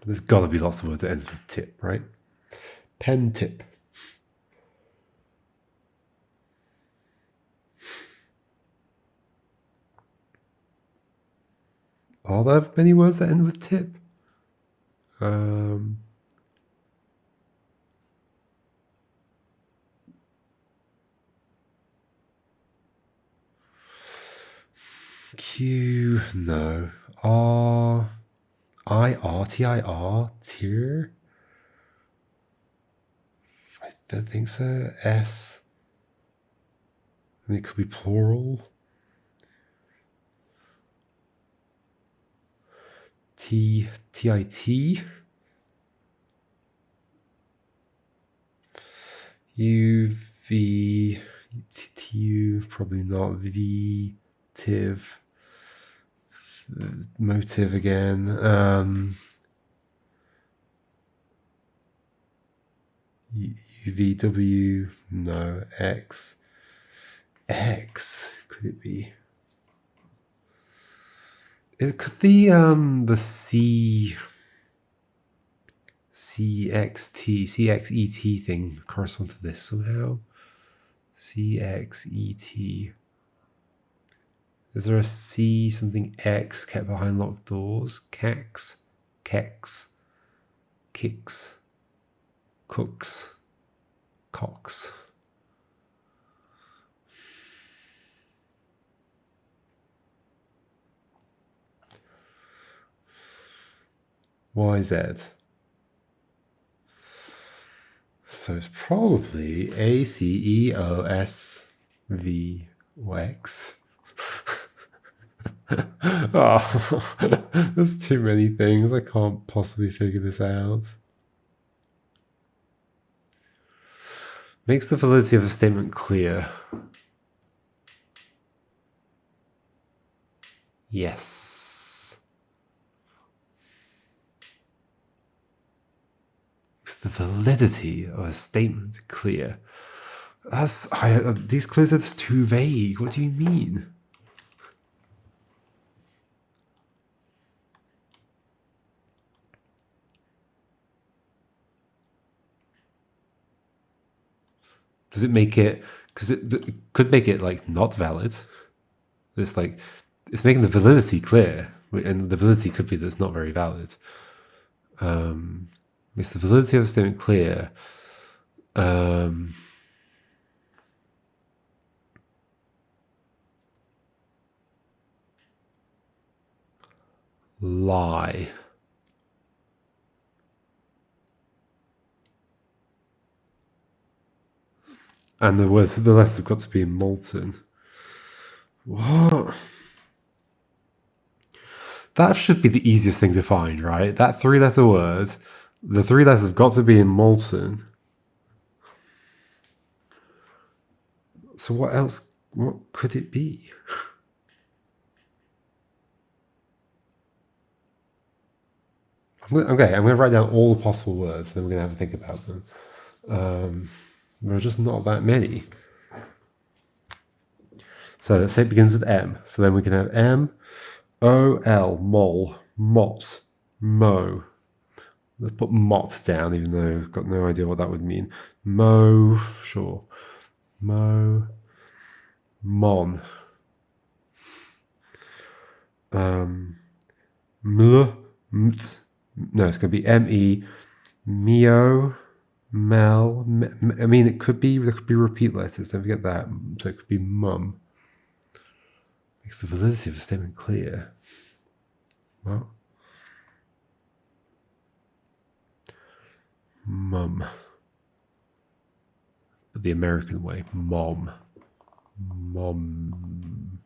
There's got to be lots of words that ends with tip, right? Pen tip. Are there many words that end with tip? Q, no. R, IR, tier? I don't think so. S, I mean, it could be plural. T, TIT. U, V, TU, probably not. V, tiv. Motive again. UVW, no. X. Could it be? Could the CXET thing correspond to this somehow? CXET. Is there a C something X kept behind locked doors? Kex, kicks, cooks, cocks. YZ. So it's probably ACEOSVX. Oh, there's too many things. I can't possibly figure this out. Makes the validity of a statement clear. Yes. Makes the validity of a statement clear. These clues are too vague. What do you mean? Does it make it? Because it could make it like not valid. It's like it's making the validity clear, and the validity could be that it's not very valid. Makes the validity of a statement clear. Lie. And the letters have got to be molten. What? That should be the easiest thing to find, right? That 3-letter word, the 3 letters have got to be in molten. So what else? What could it be? I'm going to write down all the possible words, and then we're going to have a think about them. There are just not that many. So let's say it begins with M. So then we can have M, O, L, mol, mot, mo. Let's put mot down, even though I've got no idea what that would mean. Mo, sure. Mo, mon. Ml, mt. No, it's going to be M-E, meo, mel. I mean, there could be repeat letters. Don't forget that. So it could be mum. Makes the validity of a statement clear. What? Mum. But the American way. Mom. Mom.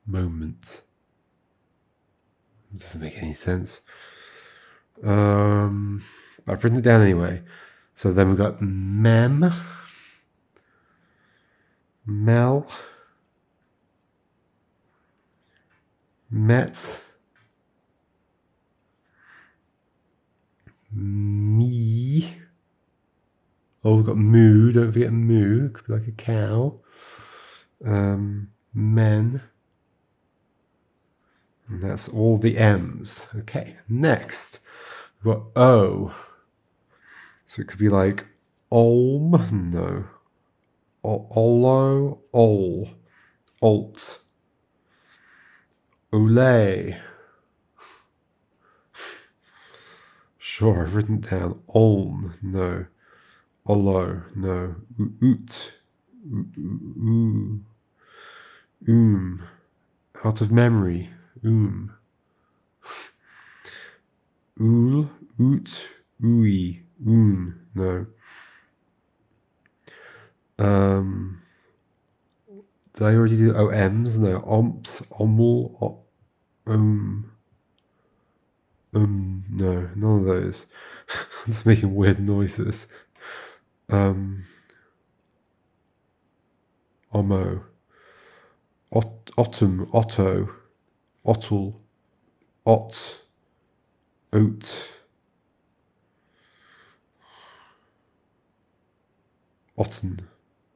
Moment. It doesn't make any sense. I've written it down anyway. So then we've got mem. Mel. Met. Me. Oh, we've got moo. Don't forget moo. Could be like a cow. Men. And that's all the M's. Okay, next. We've got O. So it could be like olm. No. Olo. Ol. Alt. Ole. Sure, I've written down oln. No. Olo. No. Oot. Out of memory. Ool. Oot. Ooey. No. Did I already do OMs? No. Omps. Omel. No, none of those. I'm just making weird noises. Omo. Ottum. Otto. Ottle. Ot. Oat. Otten.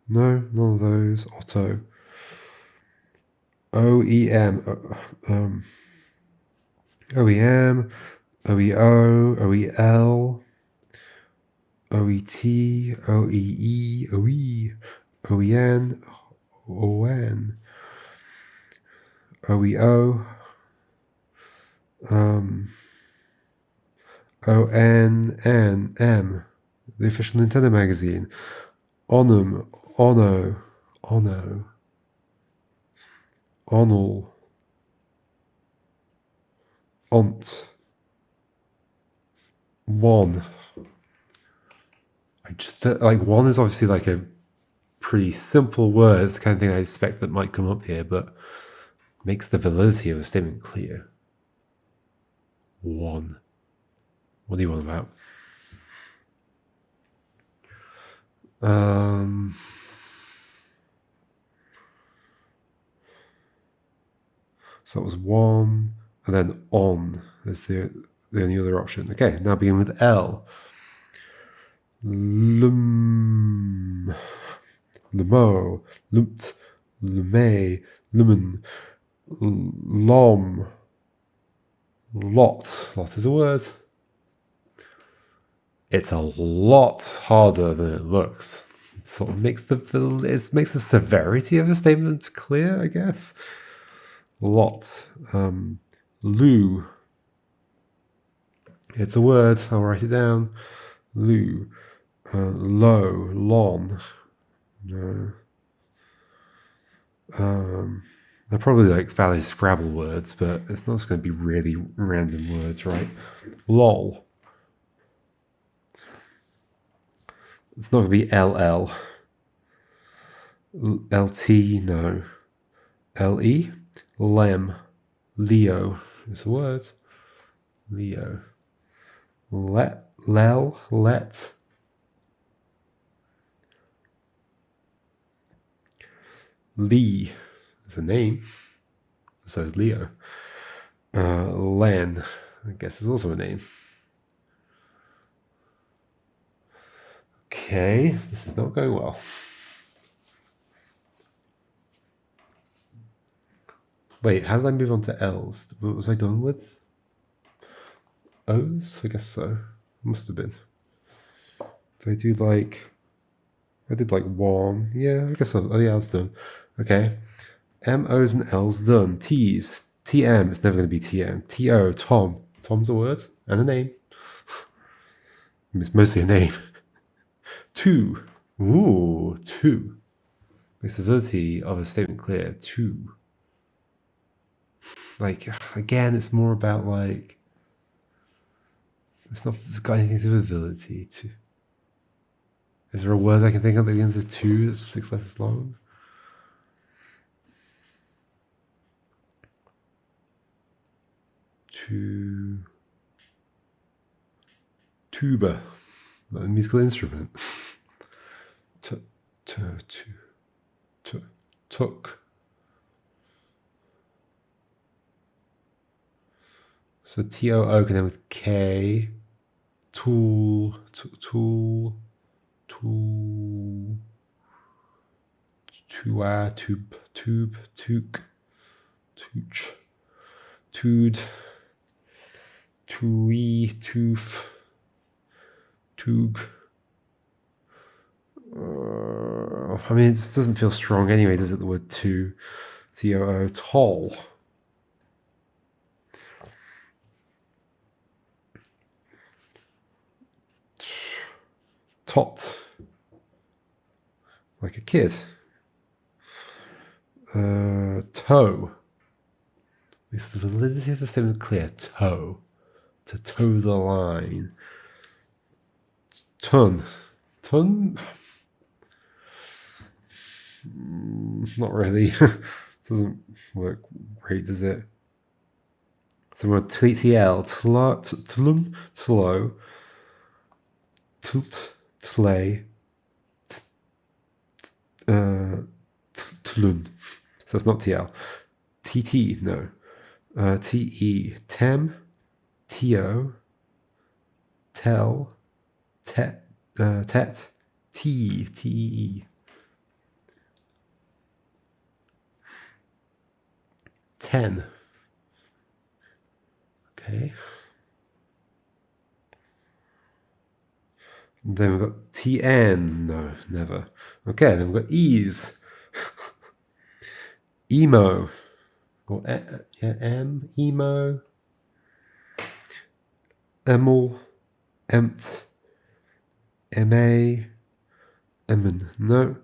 No, none of those. Otto. OEM. OEM. OEO. OEL. OET. OEE. OE. OEN. ON. OEO. ONNM. The official Nintendo magazine. Onum. Ono. Ono. Onel. Ont. One. I just like one is obviously like a pretty simple word. It's the kind of thing I expect that might come up here, but makes the validity of a statement clear. One. What do you want about? So that was one, and then on is the only other option. Okay, now begin with L. Lum. Lumo. Lumt. Lume. Lumen. Lom. Lot. Lot is a word. It's a lot harder than it looks. It sort of makes the severity of a statement clear, I guess. Lot. Loo. It's a word. I'll write it down. Loo. Low. Lon. No. They're probably like valid Scrabble words, but it's not going to be really random words, right? Lol. It's not going to be LL. LT, no. LE. Lem. Leo. It's a word. Leo. Let. Lel. Let. Lee is a name. So is Leo. Len, I guess, is also a name. Okay, this is not going well. Wait, how did I move on to L's? What was I done with? O's? I guess so. Must have been. Did I do like... I did like one. Yeah, I guess so. Oh, yeah, that's done. Okay. M, O's, and L's done. T's. TM is never going to be TM. TO, Tom. Tom's a word and a name. It's mostly a name. Two. Ooh, two. Makes the validity of a statement clear. Two. Like, again, it's more about like... It's got anything to do with validity. Two. Is there a word I can think of that begins with two that's 6 letters long? Tuba, a musical instrument. Took. So TOO can end with K. Tool. Tua. Tube. Took. Tooch. Tood. Twee. Toof. Toog. I mean, it just doesn't feel strong anyway, does it? The word to. TOO. Toll. Tot. Like a kid. Toe. Makes the validity of a statement clear. Toe. To toe the line. Ton. Ton? Not really. Doesn't work great, does it? So we're TTL. Tlum. Tlo. Tlt. Tlay. Tlun. So it's not TL. TT, no. TE. Tem. TO. Tel. Tet. T-E-E. 10. Okay. Then we've got TN. No, never. Okay, then we've got ease. Emo. Or M. Emo. Emil. Empt. M-A. Emin. No.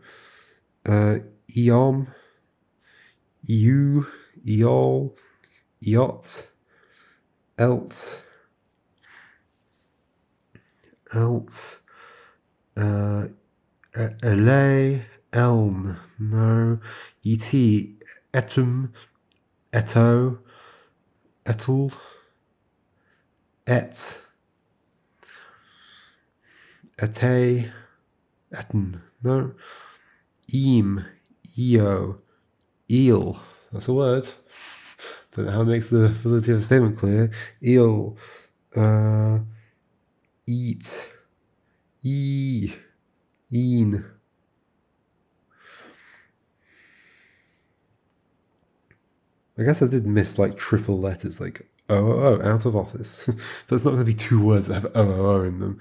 Eom. EU. Eol. Yacht. Elt. Elt. LA. Elm. No. ET. Etum. Eto. Etul. Et. Ete. Etten. No. Eam. Eo. Eel. That's a word. Don't know how it makes the validity of a statement clear. Eel. Eat. Een. I guess I did miss like triple letters like OOO, out of office. But it's not going to be two words that have OOO in them.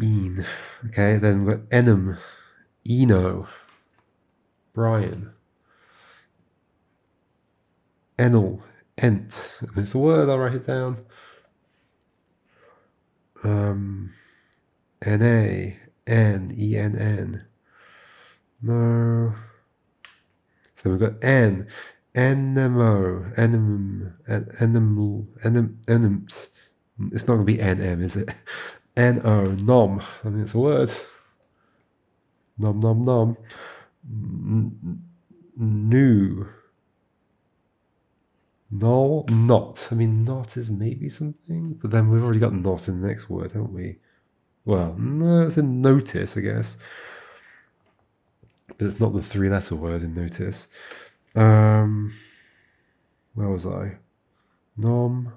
Een. Okay, then we've got Enum. Eno. Brian. Enel. Ent. It's a word, I'll write it down. N-A. N-E-N-N. No. So we've got N. Enemo. Animal. Anims. It's not going to be N-M, is it? N-O. Nom. I mean, it's a word. Nom, nom, nom. New. Null. Not. I mean, not is maybe something, but then we've already got not in the next word, haven't we? Well, no, it's in notice, I guess. But it's not the three-letter word in notice. Where was I? Nom.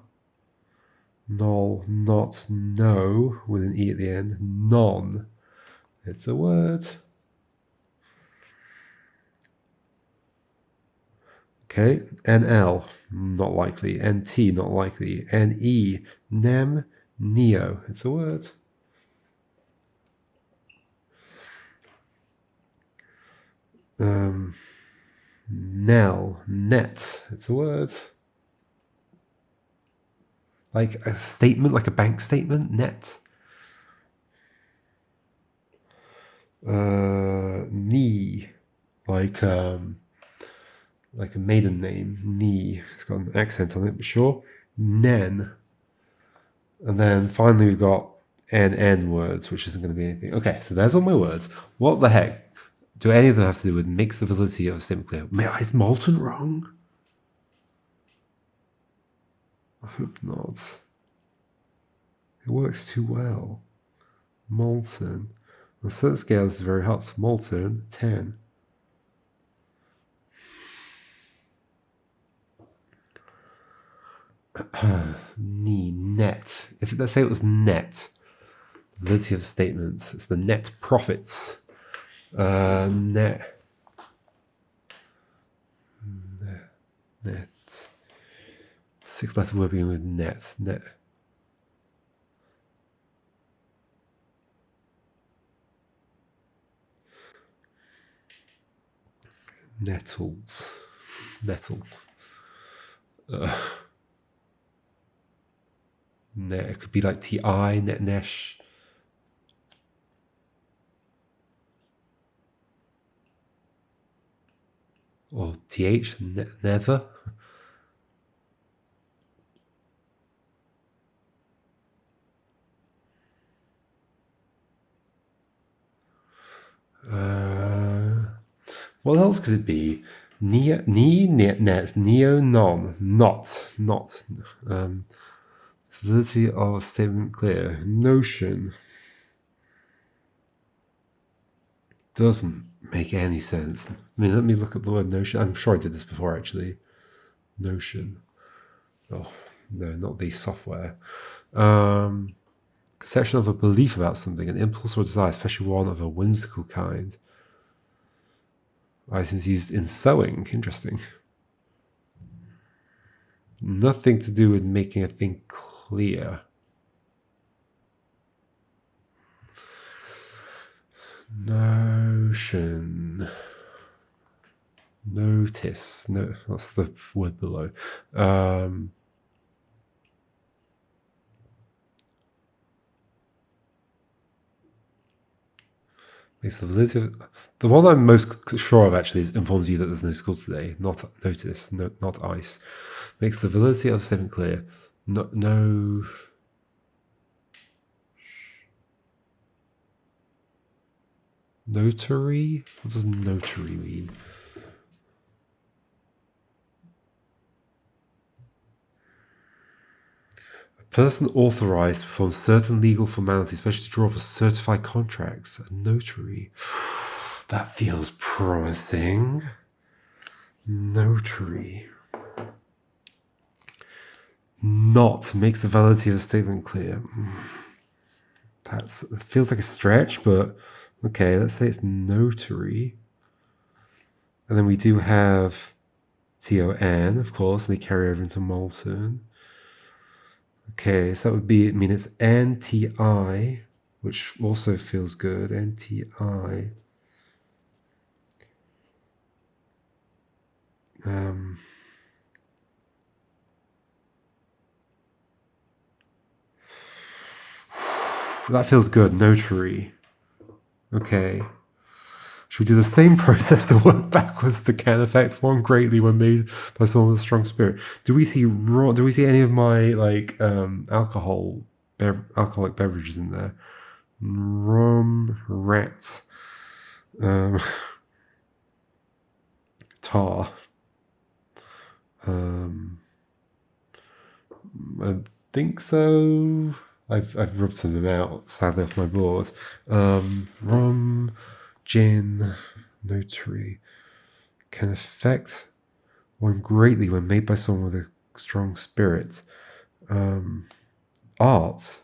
Null. Not. No. With an E at the end. Non. It's a word. Okay. NL. Not likely. NT. Not likely. NE. Nem. Neo. It's a word. Nell. Net. It's a word. Like a statement, like a bank statement. Net. Knee. Like a maiden name. Knee. It's got an accent on it, but sure. Nen. And then finally we've got NN words, which isn't going to be anything. Okay, so there's all my words. What the heck? Do any of them have to do with mixed validity of a statement clear? Is molten wrong? I hope not. It works too well. Molten. On a certain scale, this is very hot. Molten, 10. Net. If let's say it was net, validity of statement. It's the net profits. Net. 6-letter word beginning with net. Net. Nettles. Nettle. It could be like T-I, Netnesh. Or TH, Nether. What else could it be? Net, neo, non, not. Validity of a statement clear. Notion. Doesn't make any sense. I mean, let me look at the word notion. I'm sure I did this before, actually. Notion. Oh, no, not the software. Conception of a belief about something, an impulse or desire, especially one of a whimsical kind. Items used in sewing. Interesting. Nothing to do with making a thing clear. Notion. Notice. No, that's the word below. Makes the validity of the one I'm most sure of actually is informs you that there's no school today. Not notice, not ice. Makes the validity of the statement clear. No. Notary? What does notary mean? A person authorized to perform certain legal formalities, especially to draw up certified contracts. A notary. That feels promising. Notary. Not makes the validity of a statement clear. It feels like a stretch, but okay, let's say it's notary. And then we do have TON, of course, and they carry over into molten. Okay, so that would mean it's NTI, which also feels good. NTI. That feels good. Notary. Okay. Should we do the same process to work backwards to can effect one greatly when made by someone with a strong spirit? Do we see any of my alcoholic beverages in there? Rum, rat, tar. I think so. I've rubbed some of them out, sadly, off my board. Rum, gin, notary. Can affect one greatly when made by someone with a strong spirit. Art.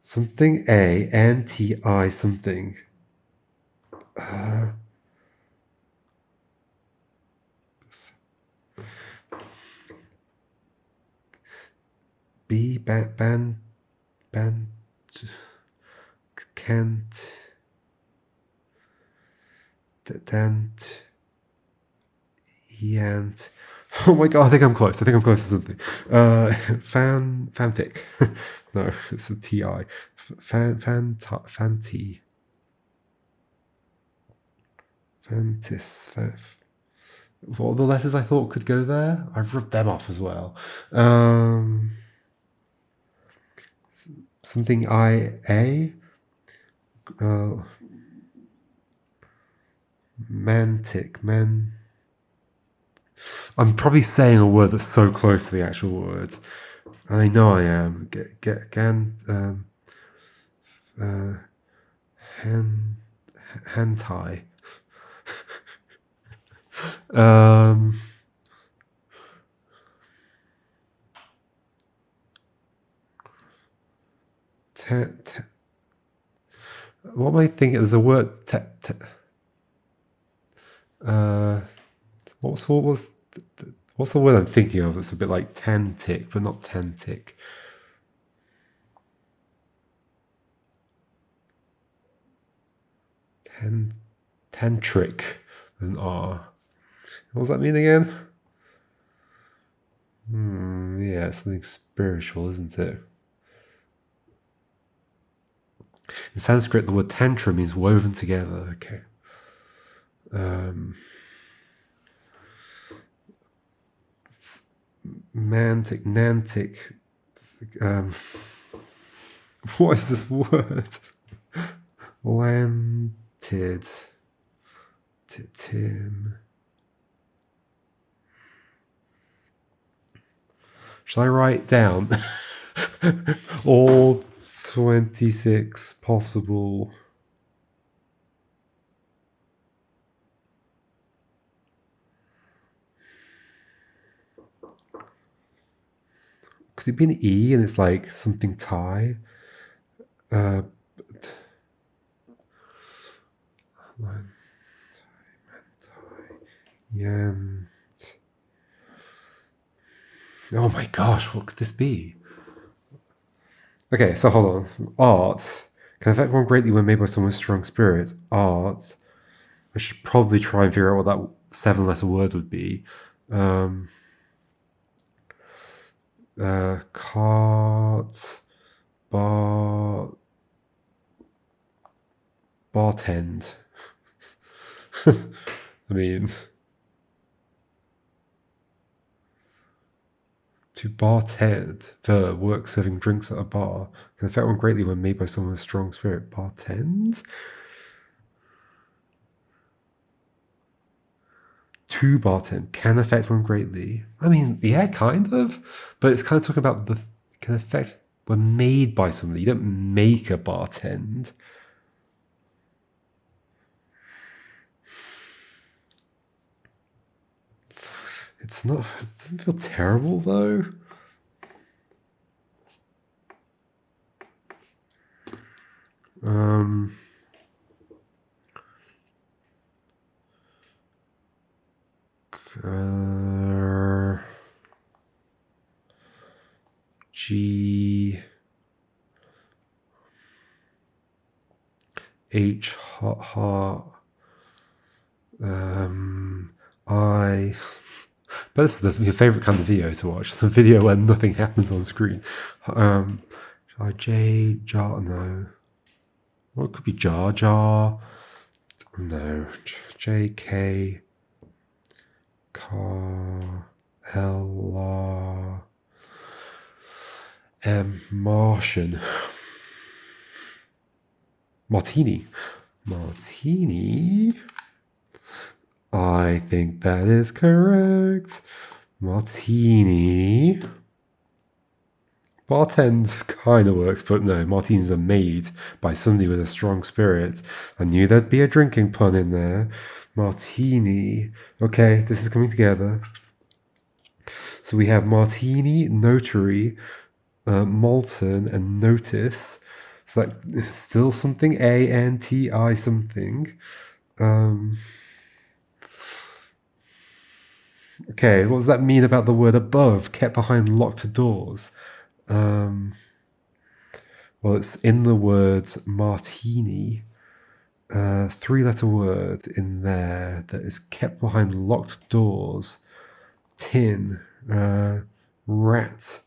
Something A, N-T-I something. B, ban, can't, dant, yant. Oh my god, I think I'm close. I think I'm close to something. Fanfic. No, it's a T-I. Fanti. Fantis. What are the letters I thought could go there? I've rubbed them off as well. Something I-A. Mantic. I'm probably saying a word that's so close to the actual word. And I know I am. Hentai. What am I thinking? There's a word. What's the word I'm thinking of? It's a bit like tantic, but not tantic. Tantric with an R. What does that mean again? Yeah, something spiritual, isn't it? In Sanskrit, the word tantra means woven together. Okay. Nantic. What is this word? Landed. Tim. Shall I write down all 26 possible? Could it be an E and it's like something Thai? Yan. Oh my gosh, what could this be? Okay, so hold on. Art can affect one greatly when made by someone with strong spirit. Art. I should probably try and figure out what that 7-letter word would be. Cart. Bartend. I mean, to bartend, verb, work serving drinks at a bar, can affect one greatly when made by someone with strong spirit. Bartend? To bartend can affect one greatly. I mean, yeah, kind of, but it's kind of talking about the can affect when made by somebody. You don't make a bartend. It's not. It doesn't feel terrible though. G H heart I. But this is your favorite kind of video to watch. The video where nothing happens on screen. J jar no. Well, it could be jar jar. No. J K Car L R M Martian. Martini. Martini. I think that is correct. Martini. Bartend kind of works, but no, martinis are made by somebody with a strong spirit. I knew there'd be a drinking pun in there. Martini. Okay, this is coming together. So we have martini, notary, Malton, and notice. So that's still something A-N-T-I something. Okay, what does that mean about the word above, kept behind locked doors? Well, it's in the words martini. 3-letter word in there that is kept behind locked doors. Tin. Rat.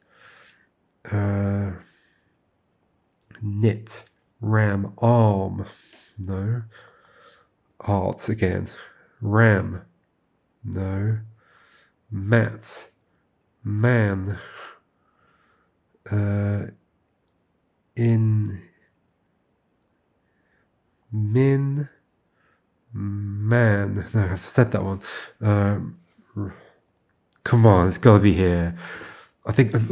Knit. Ram. Arm. No. Art again. Ram. No. Mat. Man. In. Min. Man. No, I've said that one. Come on, it's got to be here.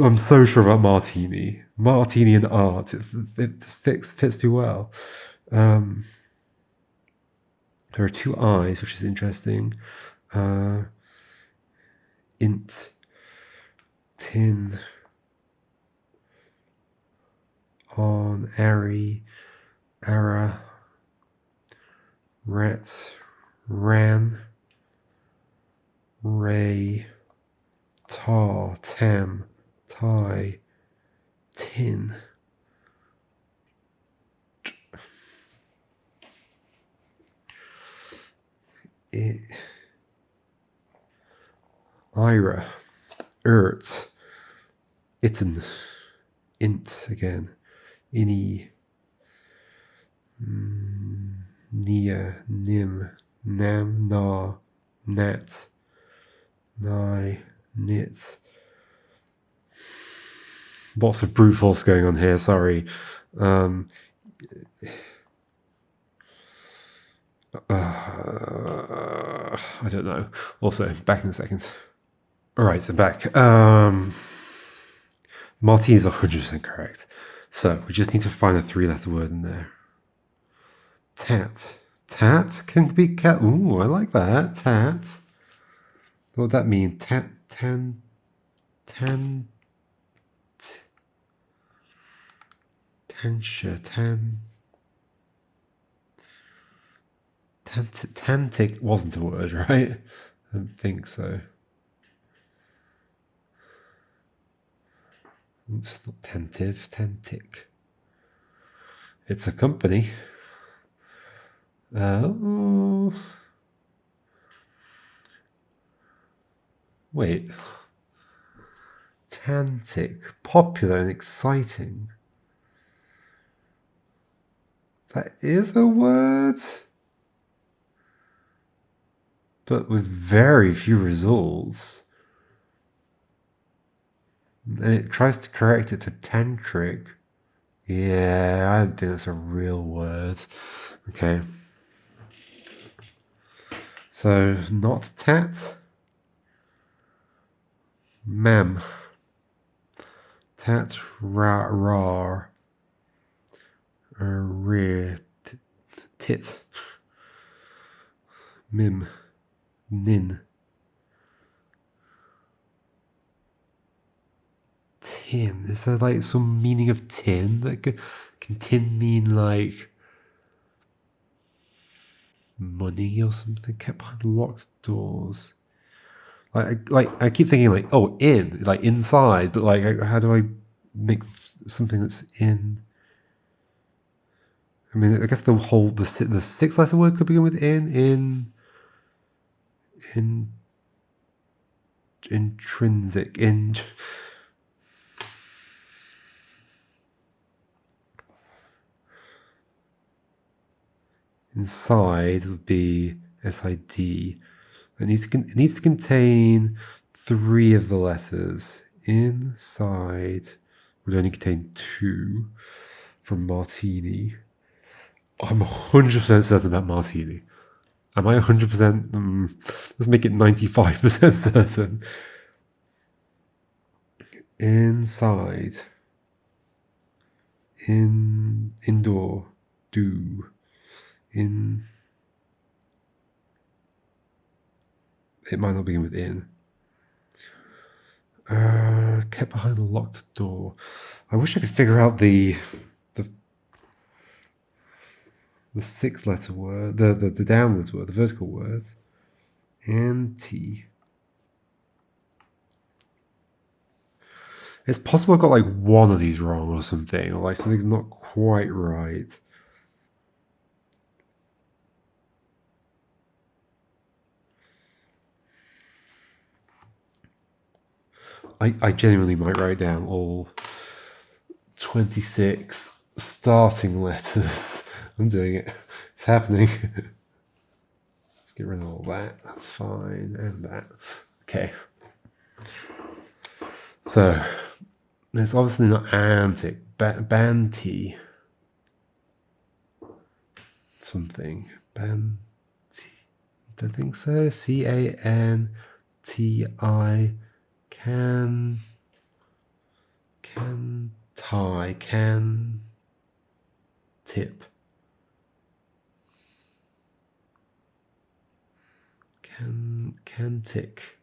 I'm so sure about martini. Martini and art. It just fits too well. There are 2 I's, which is interesting. Int. Tin. On. Airy. Ara. Rat. Ran. Ray. Tar. Tam. Tie. Tin. Ira. Ert. Itten. Int again. Inni. Nia. Nim. Nam. Na. Nat. Nigh. Knit. Lots of brute force going on here, sorry. I don't know. Also, back in a second. Alright, I'm back. Martini is 100% correct. So, we just need to find a 3-letter word in there. Tat. Tat can be cat. Ooh, I like that. Tat. What would that mean? Tan. Tensure, tantic wasn't a word, right? I don't think so. Oops, not tentive, tantic. It's a company. Wait. Tantic, popular and exciting. That is a word, but with very few results. And it tries to correct it to tantric. Yeah, I don't think that's a real word. Okay. So, not tat. Mem. Tat, ra, rar. Rear. Tit. Mim. Nin. Tin. Is there like some meaning of tin? That can tin mean like money or something? Kept behind locked doors. Like I keep thinking like, oh, in, like inside, but like how do I make something that's in? I mean, I guess the whole the 6-letter word could begin with in intrinsic in. Inside would be SID. It needs to contain 3 of the letters. Inside would only contain 2 from martini. I'm 100% certain about martini. Am I 100%? Let's make it 95% certain. Inside. Indoor. Do. In. It might not begin with in. Kept behind a locked door. I wish I could figure out the 6-letter word, the downwards word, the vertical words. Anti. It's possible I got like one of these wrong or something, or like something's not quite right. I genuinely might write down all 26 starting letters. I'm doing it. It's happening. Let's get rid of all that. That's fine. And that. Okay. So, it's obviously not antic. Banty. Something. Banty. Don't think so. Canti. Can tie. Can tip. Can tick.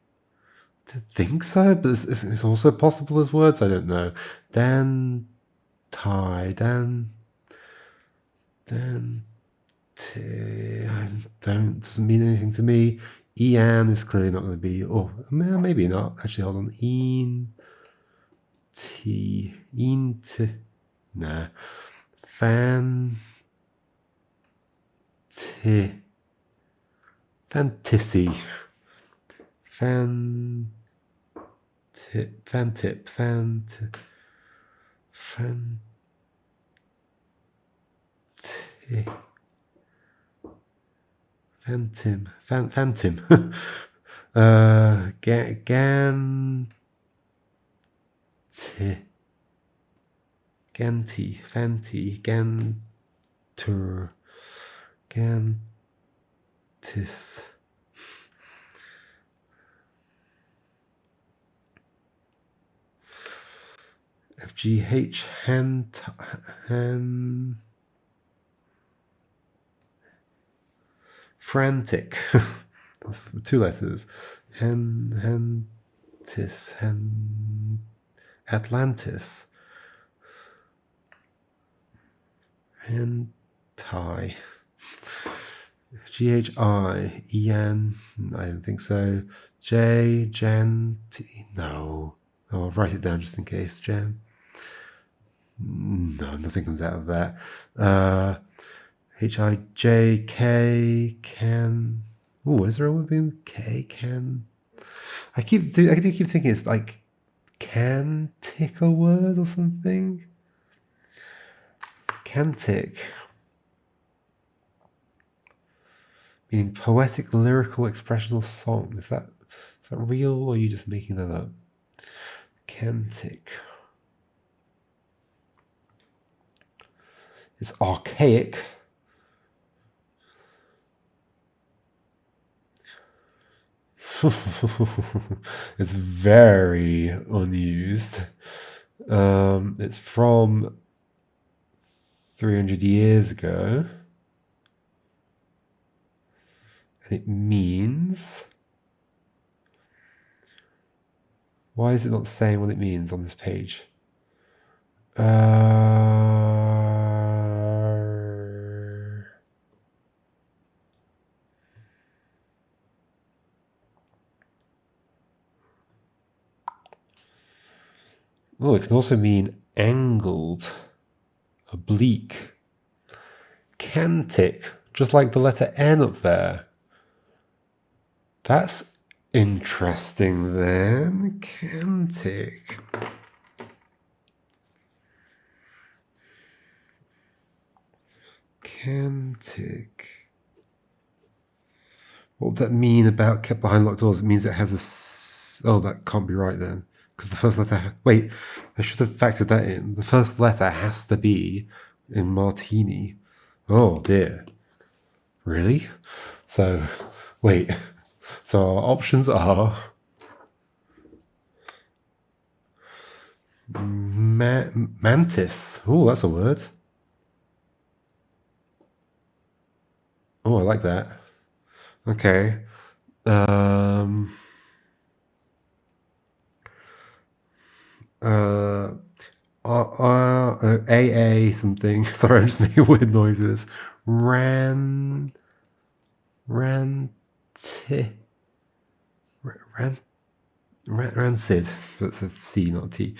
I think so, but it's also possible as words. I don't know. Dan tie. Dan. I don't. Doesn't mean anything to me. Ian is clearly not going to be. Oh, maybe not. Actually, hold on. Nah. Fan. Fantasy. Fan. Fantip. Phantom. Ganti, Fanti, Gantur, Gantis. FGH, frantic. That's 2 letters. Atlantis. Hentai. G-H-I-E-N. I don't think so. J-Gen-T. No. Oh, I'll write it down just in case. Gen. No, nothing comes out of that. H-I-J-K. Can. Oh, is there a word with K? Can. I do keep thinking it's like can tick a word or something. Cantic. Meaning poetic, lyrical, expressional song. Is that real or are you just making that up? Cantic. It's archaic. It's very unused. It's from 300 years ago. And it means... Why is it not saying what it means on this page? Oh, it can also mean angled, oblique, cantic, just like the letter N up there. That's interesting then. Cantic. Cantic. What would that mean about kept behind locked doors? It means it has a... Oh, that can't be right then. Because the first letter... Wait, I should have factored that in. The first letter has to be in martini. Oh, dear. Really? So, wait. So our options are... Mantis. Oh, that's a word. Oh, I like that. Okay. AA something. Sorry, I'm just making weird noises. Rancid. That's a C, not a T.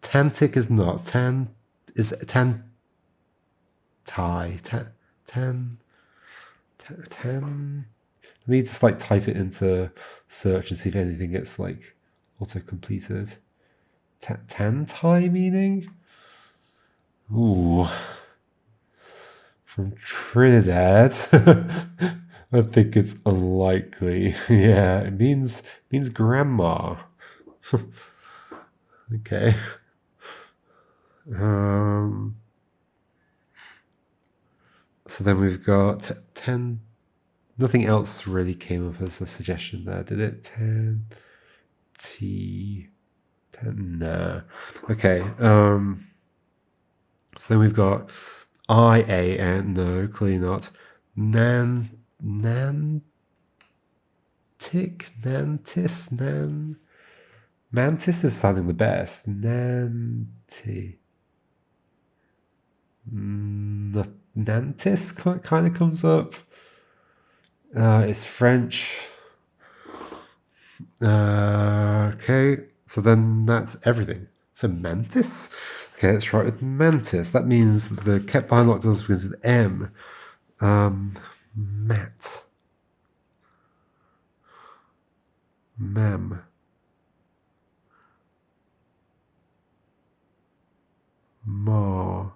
Tantic is not. Tan is tan. Tie. Tan. Let me just like type it into search and see if anything gets like auto completed. Tan-tie meaning? Ooh. From Trinidad. I think it's unlikely. Yeah, it means grandma. Okay. So then we've got 10. Nothing else really came up as a suggestion there, did it? 10. Nah. Okay. So then we've got IAN. No, clearly not. Nantic. Nantis. Mantis is sounding the best. Nantis kind of comes up. It's French. Okay, so then that's everything. So mantis. Okay, let's try it with mantis. That means the kept behind locked doors begins with M. Mat. Mem. Ma.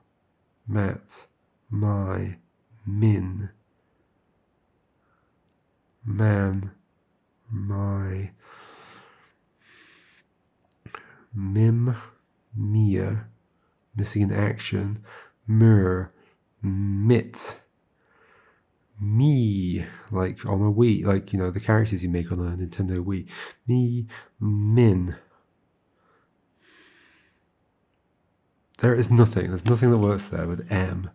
Mat. My. Min. Man. My. Mim. Mia. Missing in action. Mir. Mit. Me, like on a Wii, like, you know, the characters you make on a Nintendo Wii. Me, min. There's nothing that works there with M.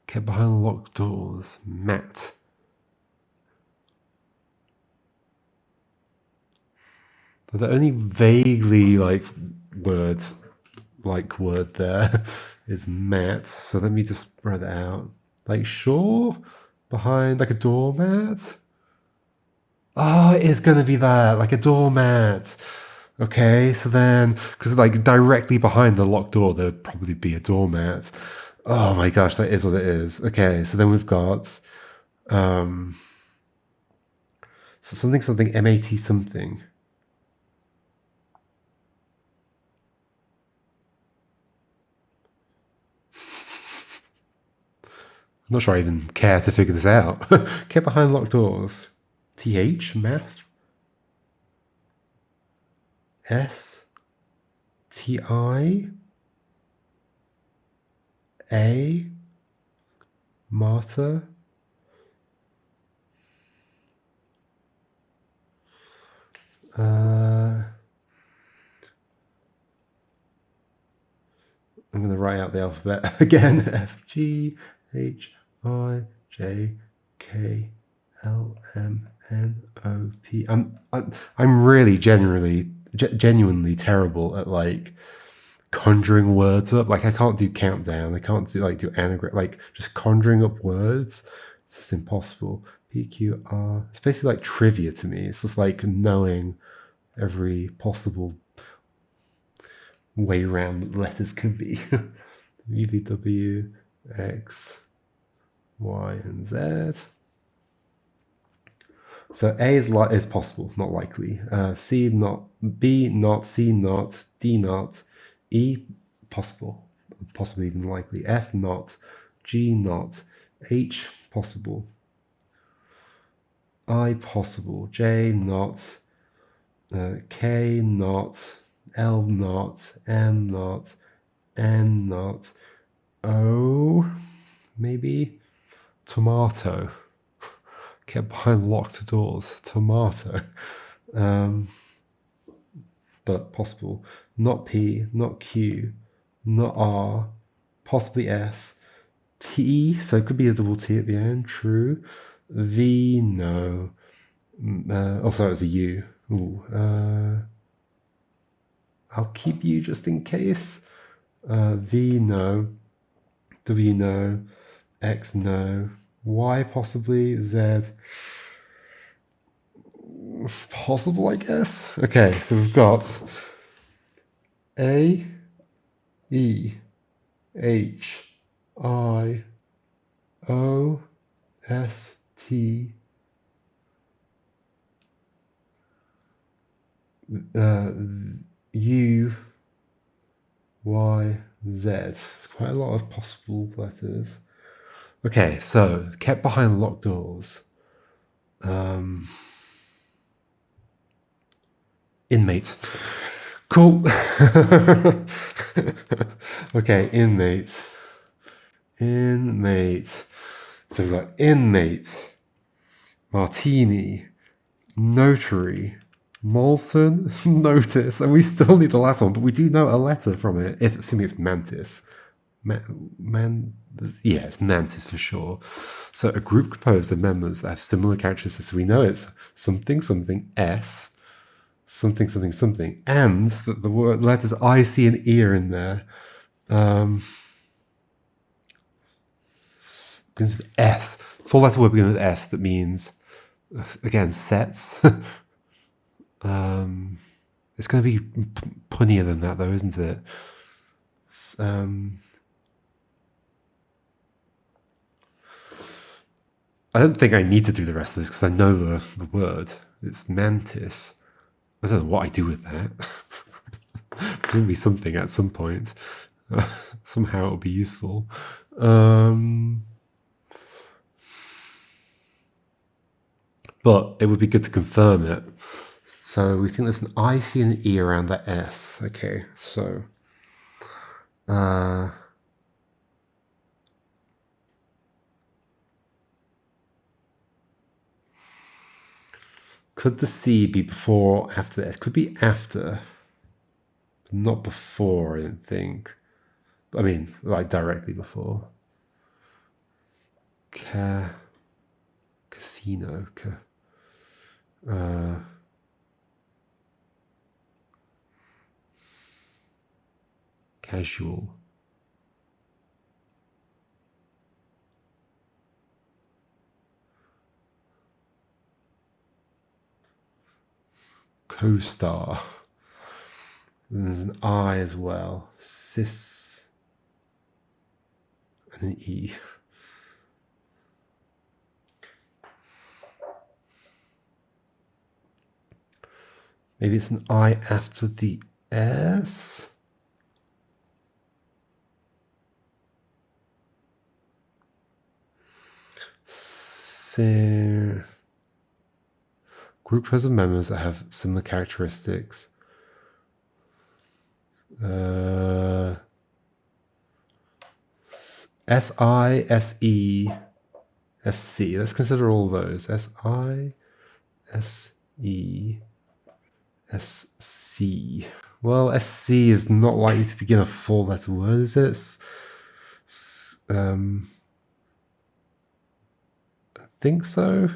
Kept behind locked doors. Mat. But they're only vaguely like words like word there is mat. So let me just spread it out. Like sure, behind like a doormat. Oh, it is going to be that, like a doormat. Okay, so then, because like directly behind the locked door, there'd probably be a doormat. Oh my gosh, that is what it is. Okay, so then we've got so something something mat something. I'm not sure I even care to figure this out. Get behind locked doors. TH math. S T I A Marta. I'm going to write out the alphabet again. F G H I J K L M N O P. I'm really genuinely terrible at like conjuring words up. Like I can't do countdown. I can't do anagram. Like just conjuring up words. It's just impossible. PQR. It's basically like trivia to me. It's just like knowing every possible way around letters can be. UVW, X, Y, and Z. So A is possible, not likely. C not, B not, C not, D not, E possible, possibly even likely. F not, G not, H possible, I possible, J not, K not, L not, M not, N not, O maybe, tomato. Kept behind locked doors. Tomato. But possible. Not P, not Q, not R, possibly S. T, so it could be a double T at the end. True. V, no. Oh, sorry, it was a U. Ooh, I'll keep U just in case. V, no. W, no. X, no. Y, possibly. Z, possible, I guess. Okay, so we've got A, E, H, I, O, S, T, U, Y, Z. It's quite a lot of possible letters. Okay, so kept behind locked doors. Inmate. Cool. Okay, inmate. Inmate. So we've got inmate, martini, notary, Molson, notice, and we still need the last one, but we do know a letter from it, if assuming it's mantis. Yeah, it's mantis for sure. So a group composed of members that have similar characteristics. We know it's something something S, something something something, and that the word letters I, C, and E are in there. Begins with S. Full letter word begins with S. That means, again, sets. It's going to be punnier than that, though, isn't it? I don't think I need to do the rest of this because I know the word. It's mantis. I don't know what I do with that. Presumably something at some point. Somehow it'll be useful. But it would be good to confirm it. So we think there's an I, C, and an E around that S. Okay, so could the C be before or after the S? Could be after, but not before, I don't think. I mean, like directly before. Casino. Casual. Co-star. And there's an I as well. Cis. And an E. Maybe it's an I after the S. So, group of members that have similar characteristics. S-I, S-E, S-C. Let's consider all those. S-I, S-E, S-C. Well, S-C is not likely to begin a four-letter word, is it? I think so.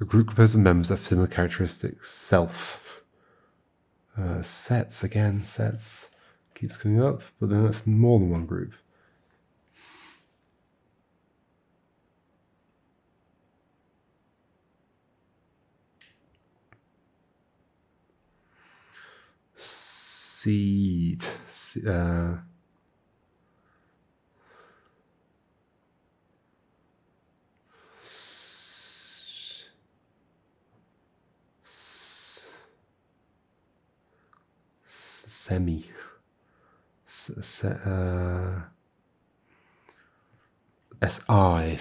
A group composed of members that have similar characteristics. Self. Sets, again, sets. Keeps coming up, but then that's more than one group. Seed. Semi. S-I.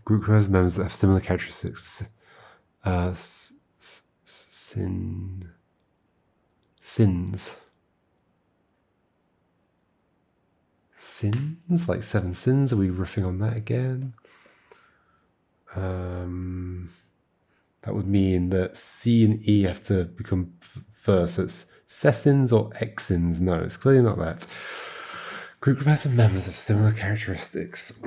Group of members that have similar characteristics. Sins. Sins? Like 7 sins? Are we riffing on that again? That would mean that C and E have to become first. So it's sessins or exins? No, it's clearly not that. Group composed of members of similar characteristics.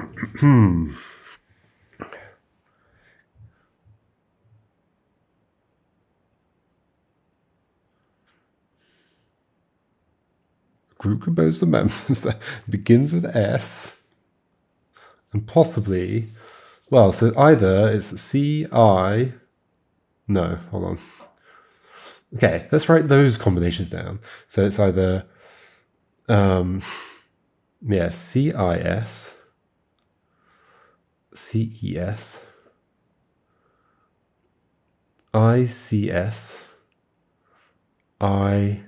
Group composed of members that begins with S and possibly, well, so either it's C-I, no, hold on. Okay, let's write those combinations down. So it's either, C-I-S, C-E-S, I-C-S, I-E-S,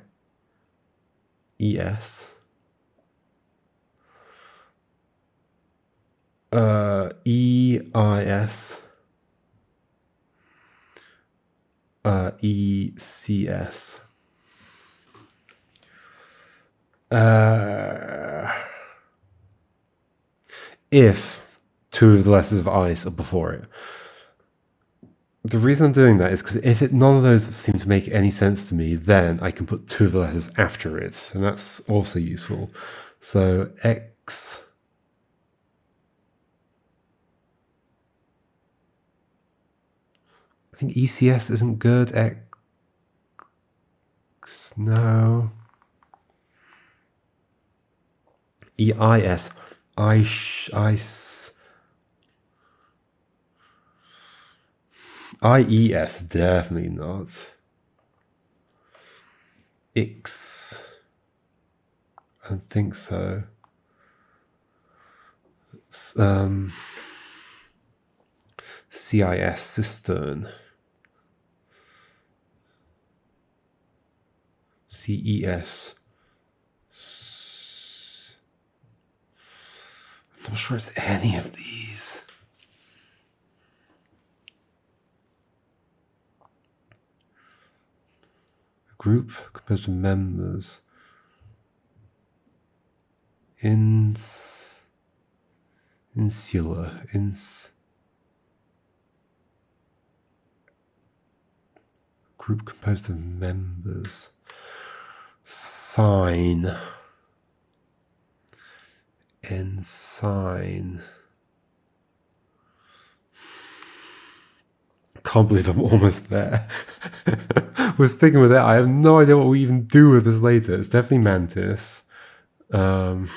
E-I-S, E-C-S. If two of the letters of ice are before it. The reason I'm doing that is because if none of those seem to make any sense to me, then I can put two of the letters after it, and that's also useful. So X. I think ECS isn't good. X. No. EIS. IES, definitely not. X. I don't think so. CIS, cistern. CES. I'm not sure it's any of these. A group composed of members. Insular. Group composed of members. Sign. Ensign. Can't believe I'm almost there. We're sticking with it. I have no idea what we even do with this later. It's definitely mantis. There's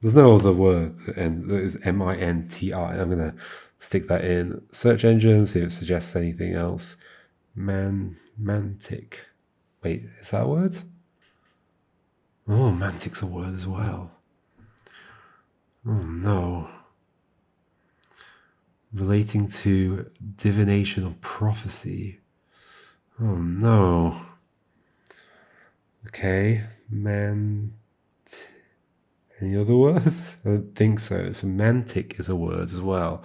no other word that ends that is M-I-N-T-I. I'm gonna stick that in search engine, see if it suggests anything else. Mantic. Wait, is that a word? Oh, mantic's a word as well. Oh no. Relating to divination or prophecy. Oh no. Okay. Any other words? I don't think so. So mantic is a word as well.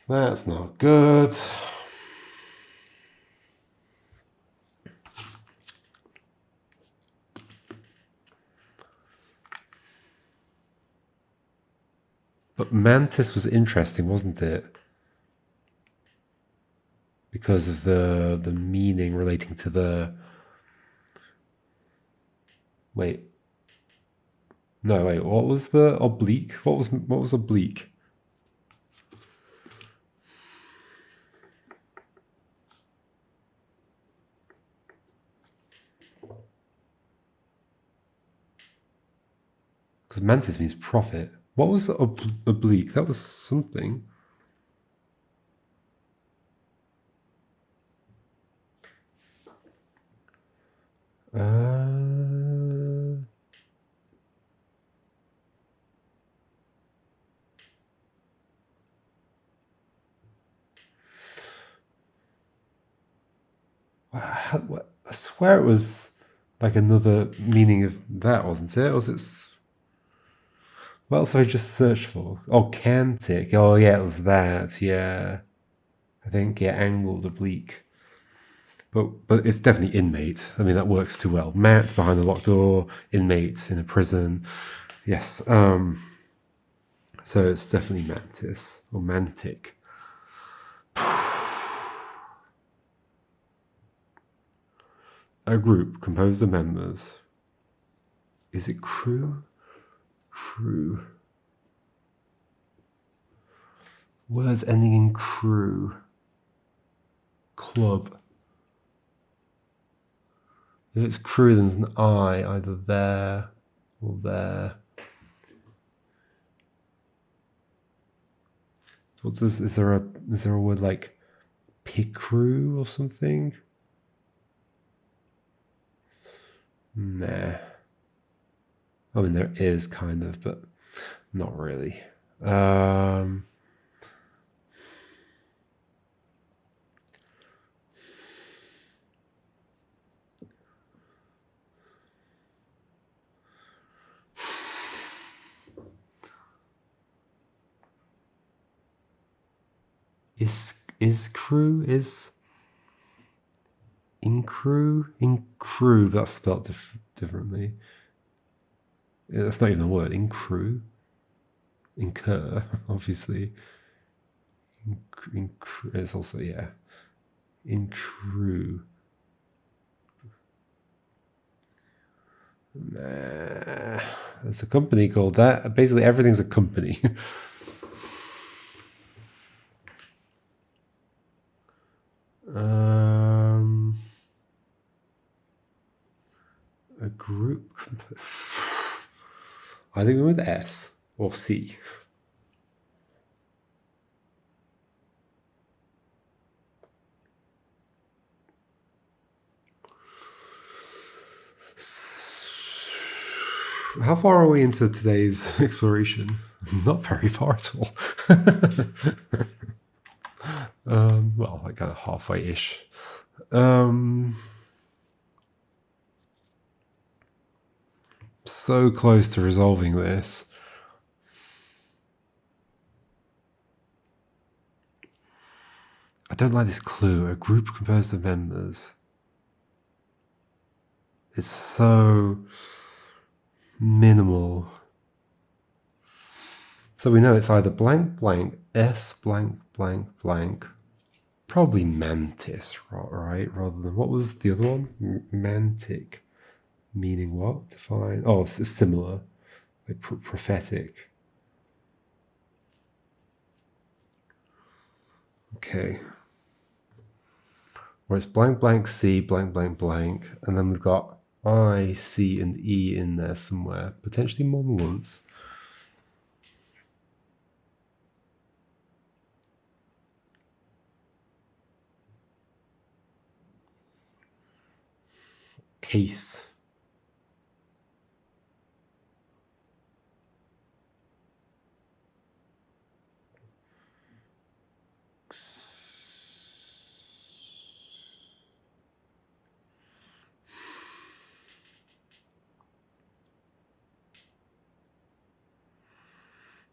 That's not good. But mantis was interesting, wasn't it? Because of the meaning relating to the... Wait. No, wait, what was the oblique? What was oblique? Because mantis means prophet. What was the oblique? That was something. I swear it was like another meaning of that, wasn't it? Or was it... What else have I just searched for? Oh, cantic. Oh, yeah, it was that. Yeah. I think, yeah, angled, oblique. But it's definitely inmate. I mean, that works too well. Mat behind the locked door, inmate in a prison. Yes. So it's definitely mantis or mantic. A group composed of members. Is it crew? Crew. Words ending in crew. Club. If it's crew, then there's an I, either there or there. Is there a word like picrew or something? Nah. I mean, there is kind of, but not really. Is crew is in crew, that's spelled differently. That's not even a word. In crew, incur, obviously. It's also, yeah, in crew. Nah, there's a company called that. Basically, everything's a company. A group. I think we went with S or C. How far are we into today's exploration? Not very far at all. Well, like kind of halfway-ish. So close to resolving this. I don't like this clue. A group composed of members. It's so minimal. So we know it's either blank blank S blank blank blank. Probably mantis, right? Rather than, what was the other one? Mantic. Meaning what? Define. Oh, it's similar. Like prophetic. Okay. Where it's blank, blank, C, blank, blank, blank. And then we've got I, C, and E in there somewhere. Potentially more than once. Case.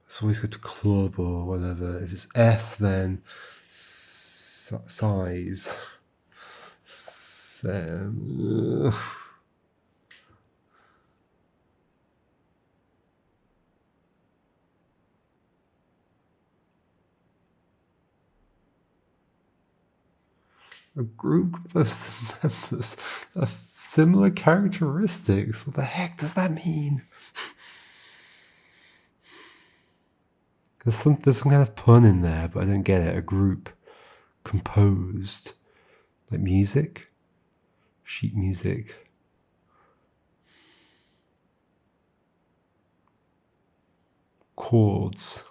It's always good to club or whatever. If it's S, then size. A group of members of similar characteristics. What the heck does that mean? There's some kind of pun in there, but I don't get it. A group composed. Like music? Sheet music. Chords.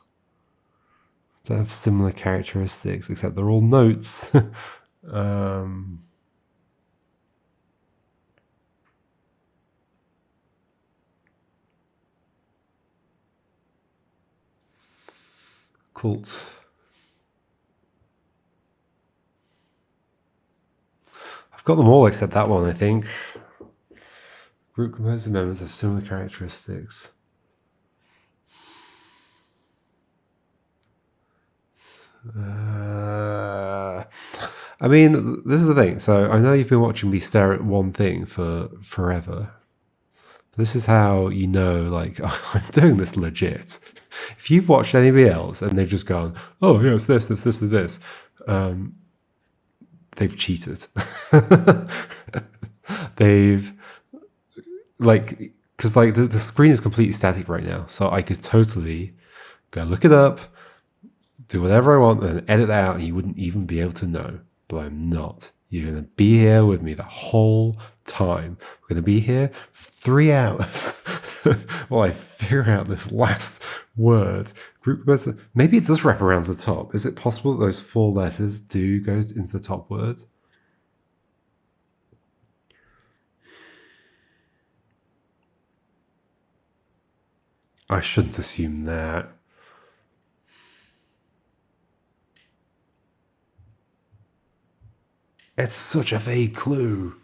That have similar characteristics, except they're all notes. Cult. I've got them all except that one, I think. Group composed of members of similar characteristics. I mean, this is the thing. So I know you've been watching me stare at one thing for forever. This is how you know, like, I'm doing this legit. If you've watched anybody else and they've just gone, oh, yeah, it's this, and this, they've cheated. They've, like, because, like, the screen is completely static right now. So I could totally go look it up, do whatever I want, and edit that out, and you wouldn't even be able to know. But I'm not. You're going to be here with me the whole time. We're going to be here for 3 hours while I figure out this last word. Group person. Maybe it does wrap around the top. Is it possible that those 4 letters do go into the top word? I shouldn't assume that. It's such a vague clue.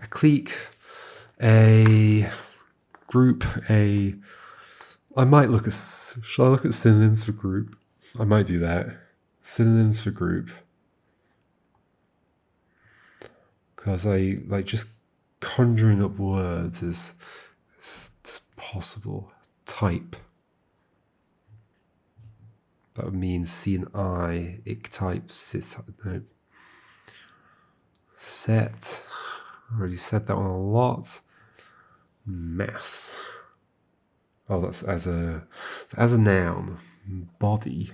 A clique, a group, a... I might look at... Shall I look at synonyms for group? I might do that. Synonyms for group. Because I, like, just conjuring up words is just possible. Type. That would mean C and I. Ik type, sit, no. Set. Already said that one a lot. Mass. Oh, that's as a noun. Body.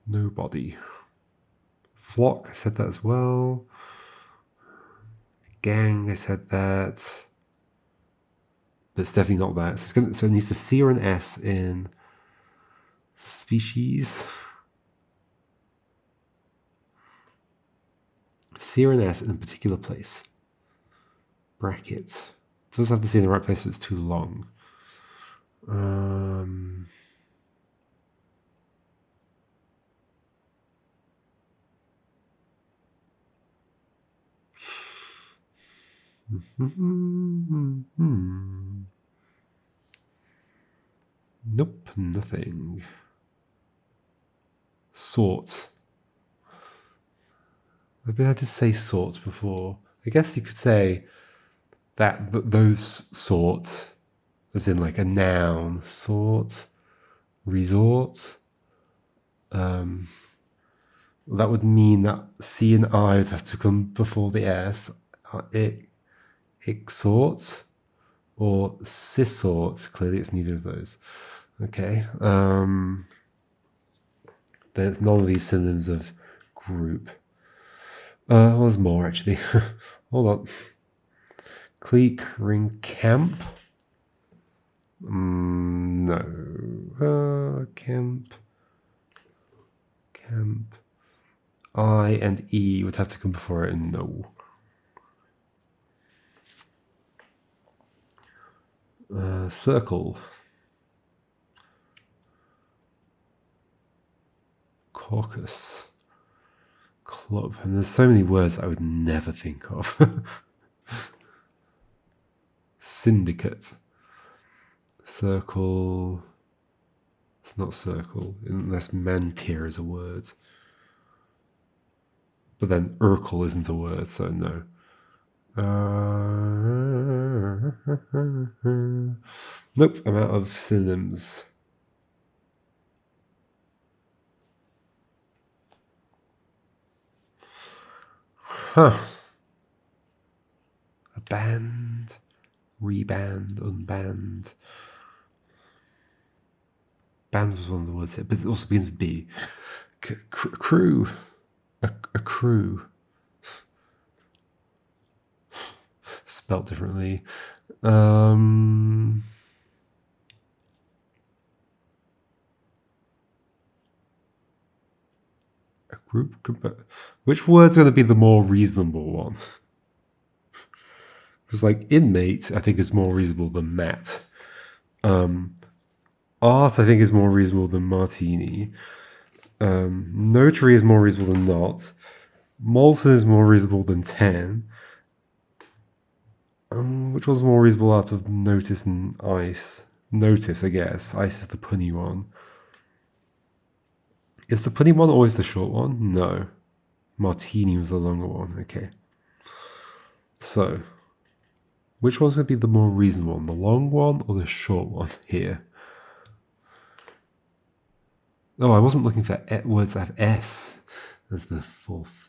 Nobody. Flock, I said that as well. Gang, I said that. But it's definitely not that. So it needs a C or an S in species. C or an S in a particular place. Bracket. It does have to C in the right place if it's too long. Nope, nothing. Sort. I've been able to say sort before. I guess you could say that those sort, as in like a noun, sort, resort. That would mean that C and I would have to come before the S. It sort. or cisort. Clearly, it's neither of those. Okay. Then it's none of these synonyms of group. Well, there's more actually. Hold on. Clique, ring, camp. No. Camp. I and E would have to come before it, and no. Circle. Caucus. Club. And there's so many words I would never think of. Syndicate. Circle. It's not circle, unless mantir is a word. But then Urkel isn't a word, so no. Nope, I'm out of synonyms. Huh. A band, reband, unband. Band was one of the words here, but it also begins with B. Crew. A crew. Spelt differently. A group. Which word's going to be the more reasonable one? Because like inmate, I think is more reasonable than mat. Art, I think, is more reasonable than martini. Notary is more reasonable than not. Molten is more reasonable than 10. Which was more reasonable out of notice and ice? Notice, I guess. Ice is the punny one. Is the punny one always the short one? No. Martini was the longer one. Okay. So, which one's going to be the more reasonable one? The long one or the short one here? Oh, I wasn't looking for words that have S as the fourth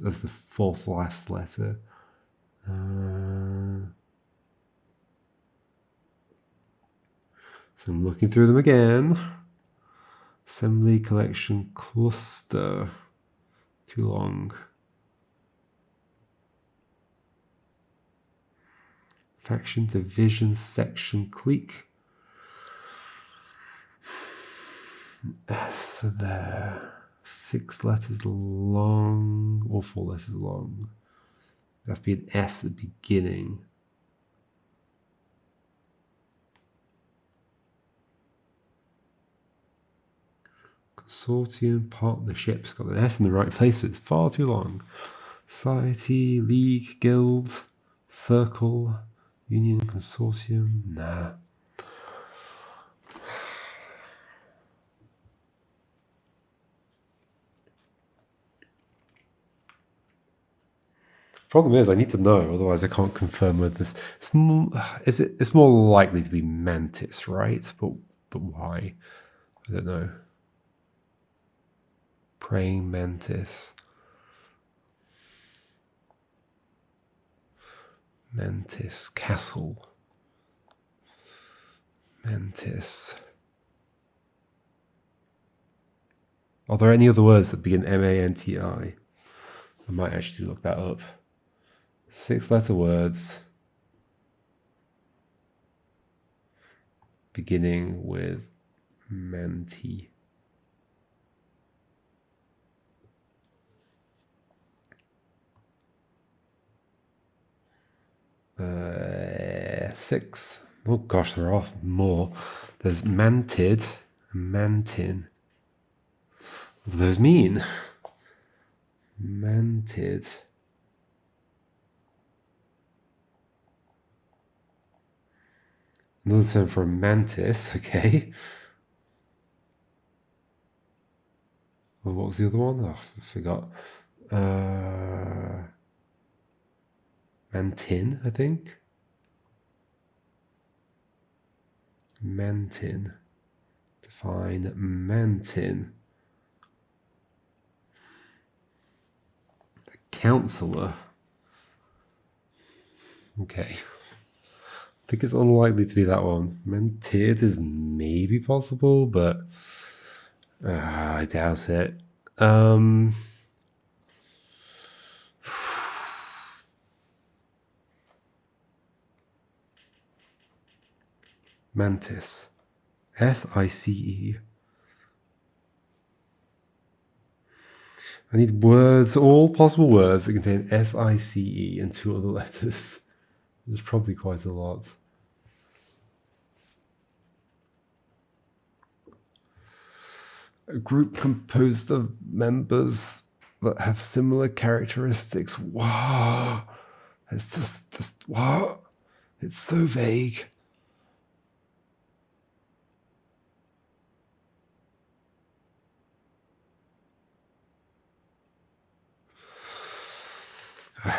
last letter. So I'm looking through them again. Assembly, collection, cluster. Too long. Faction, division, section, clique. S there. 6 letters long or 4 letters long. There have to be an S at the beginning. Consortium, partnerships. Got an S in the right place, but it's far too long. Society, league, guild, circle, union, consortium. Nah. Problem is, I need to know, otherwise I can't confirm whether this. It's more likely to be mantis, right? But why? I don't know. Praying mantis. Mantis castle. Mantis. Are there any other words that begin manti? I might actually look that up. 6-letter words beginning with manti. Six. Oh gosh, there are more. There's mantid and mantin. What do those mean? Mantid. Another term for a mantis, okay. Well, what was the other one? Oh, I forgot. Mantin, I think. Mantin. Define mantin. The counselor. Okay. think it's unlikely to be that one. Mented is maybe possible, but I doubt it. Mantis. SICE. I need words, all possible words that contain SICE and 2 other letters. There's probably quite a lot. A group composed of members that have similar characteristics. Wow. It's just what? It's so vague.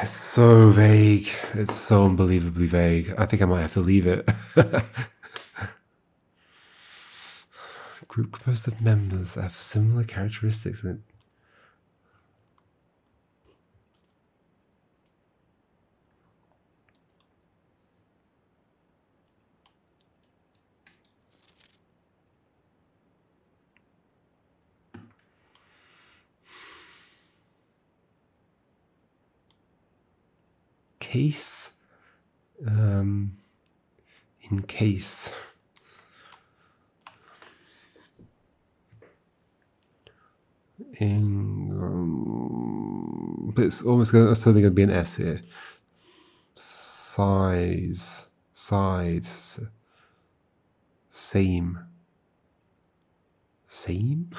It's so vague. It's so unbelievably vague. I think I might have to leave it. Group composed of members that have similar characteristics. Case. In case. But it's almost certainly going to be an S here. Size. Sides. Same. Same?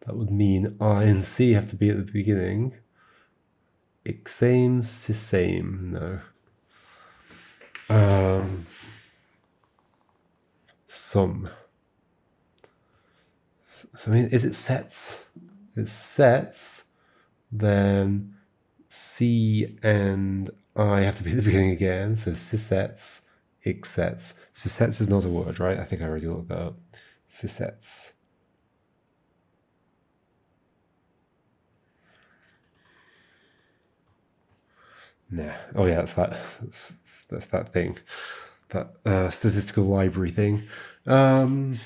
That would mean I and C have to be at the beginning. Same, same, no. Some. I mean, is it sets? It's sets, then C and I have to be at the beginning again. So cissets, ixsets. Cissets is not a word, right? I think I already looked that up. Cissets. Nah. Oh yeah, that's that. That's that thing. That statistical library thing. Song.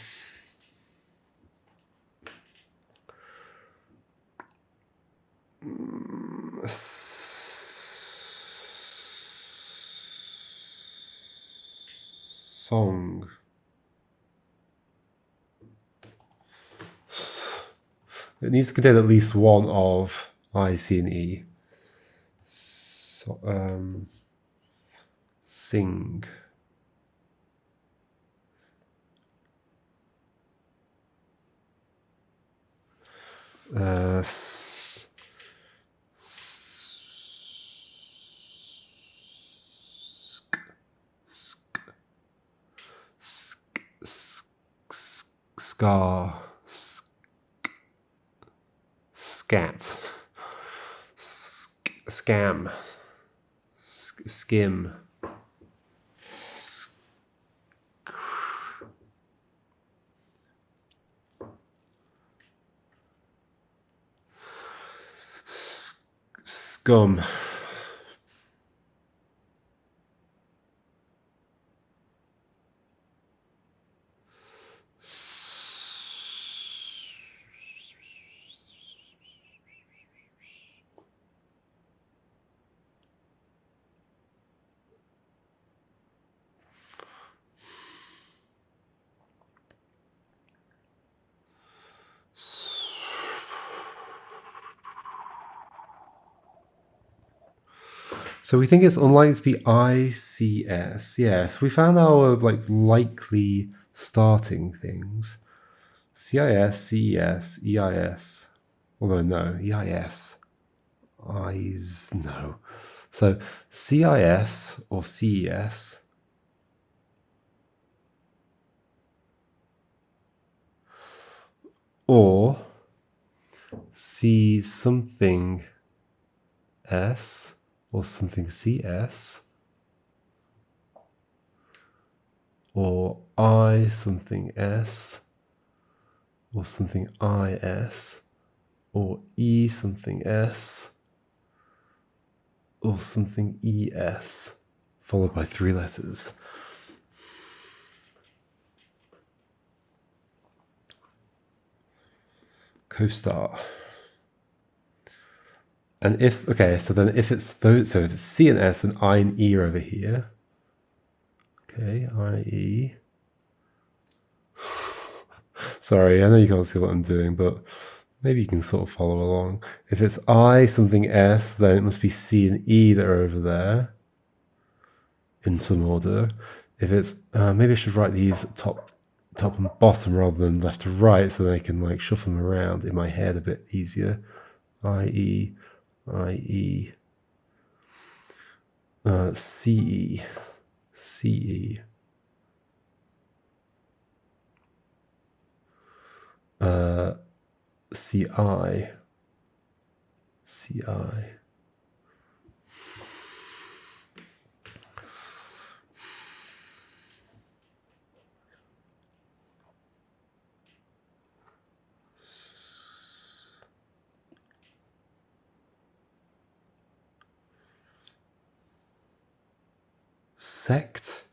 It needs to contain at least one of I, C, and E. So, sing. Scar. Scat. Scam. Skim. Scum. So we think it's unlikely to be ICS. Yes, we found our likely starting things. CIS, CES, EIS. Although no, EIS. Eyes, no. So CIS or CES. Or C something S or something CS, or I something S or something IS, or E something S, or something ES, followed by 3 letters. Co-star. And if, okay, so then if it's those, so if it's C and S, then I and E are over here. Okay, I, E. Sorry, I know you can't see what I'm doing, but maybe you can sort of follow along. If it's I something S, then it must be C and E that are over there in some order. If it's, maybe I should write these top and bottom rather than left to right so they can like shuffle them around in my head a bit easier. I, E, C, E, C, E. CI, CI. Sect.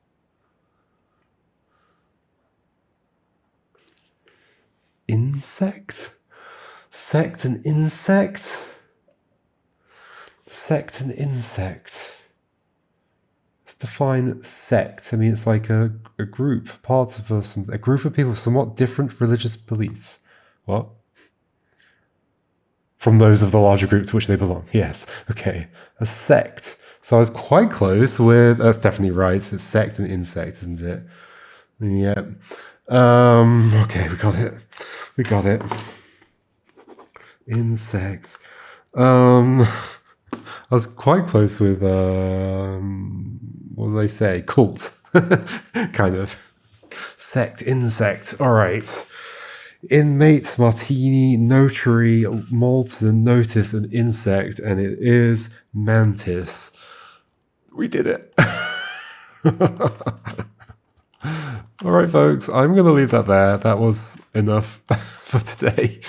Insect. Sect and insect. Sect and insect. Let's define sect. I mean, it's like a group, part of a group of people with somewhat different religious beliefs. What? From those of the larger group to which they belong. Yes. Okay. A sect. So I was quite close with. That's definitely right. It's sect and insect, isn't it? Yeah. Okay, we got it. We got it. Insects. I was quite close with what do they say? Cult. Kind of. Sect, insect. All right. Inmate, martini, notary, Malton, notice, and insect, and it is mantis. We did it. All right, folks, I'm going to leave that there. That was enough for today.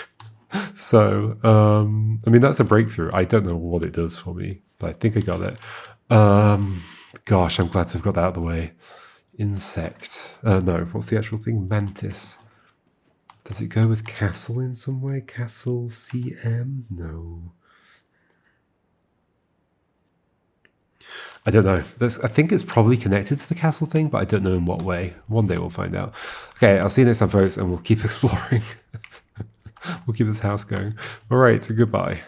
So, I mean, that's a breakthrough. I don't know what it does for me, but I think I got it. Gosh, I'm glad to have got that out of the way. Insect. No, what's the actual thing? Mantis. Does it go with castle in some way? Castle, CM? No. I don't know. I think it's probably connected to the castle thing, but I don't know in what way. One day we'll find out. Okay, I'll see you next time, folks, and we'll keep exploring. We'll keep this house going. All right, so goodbye.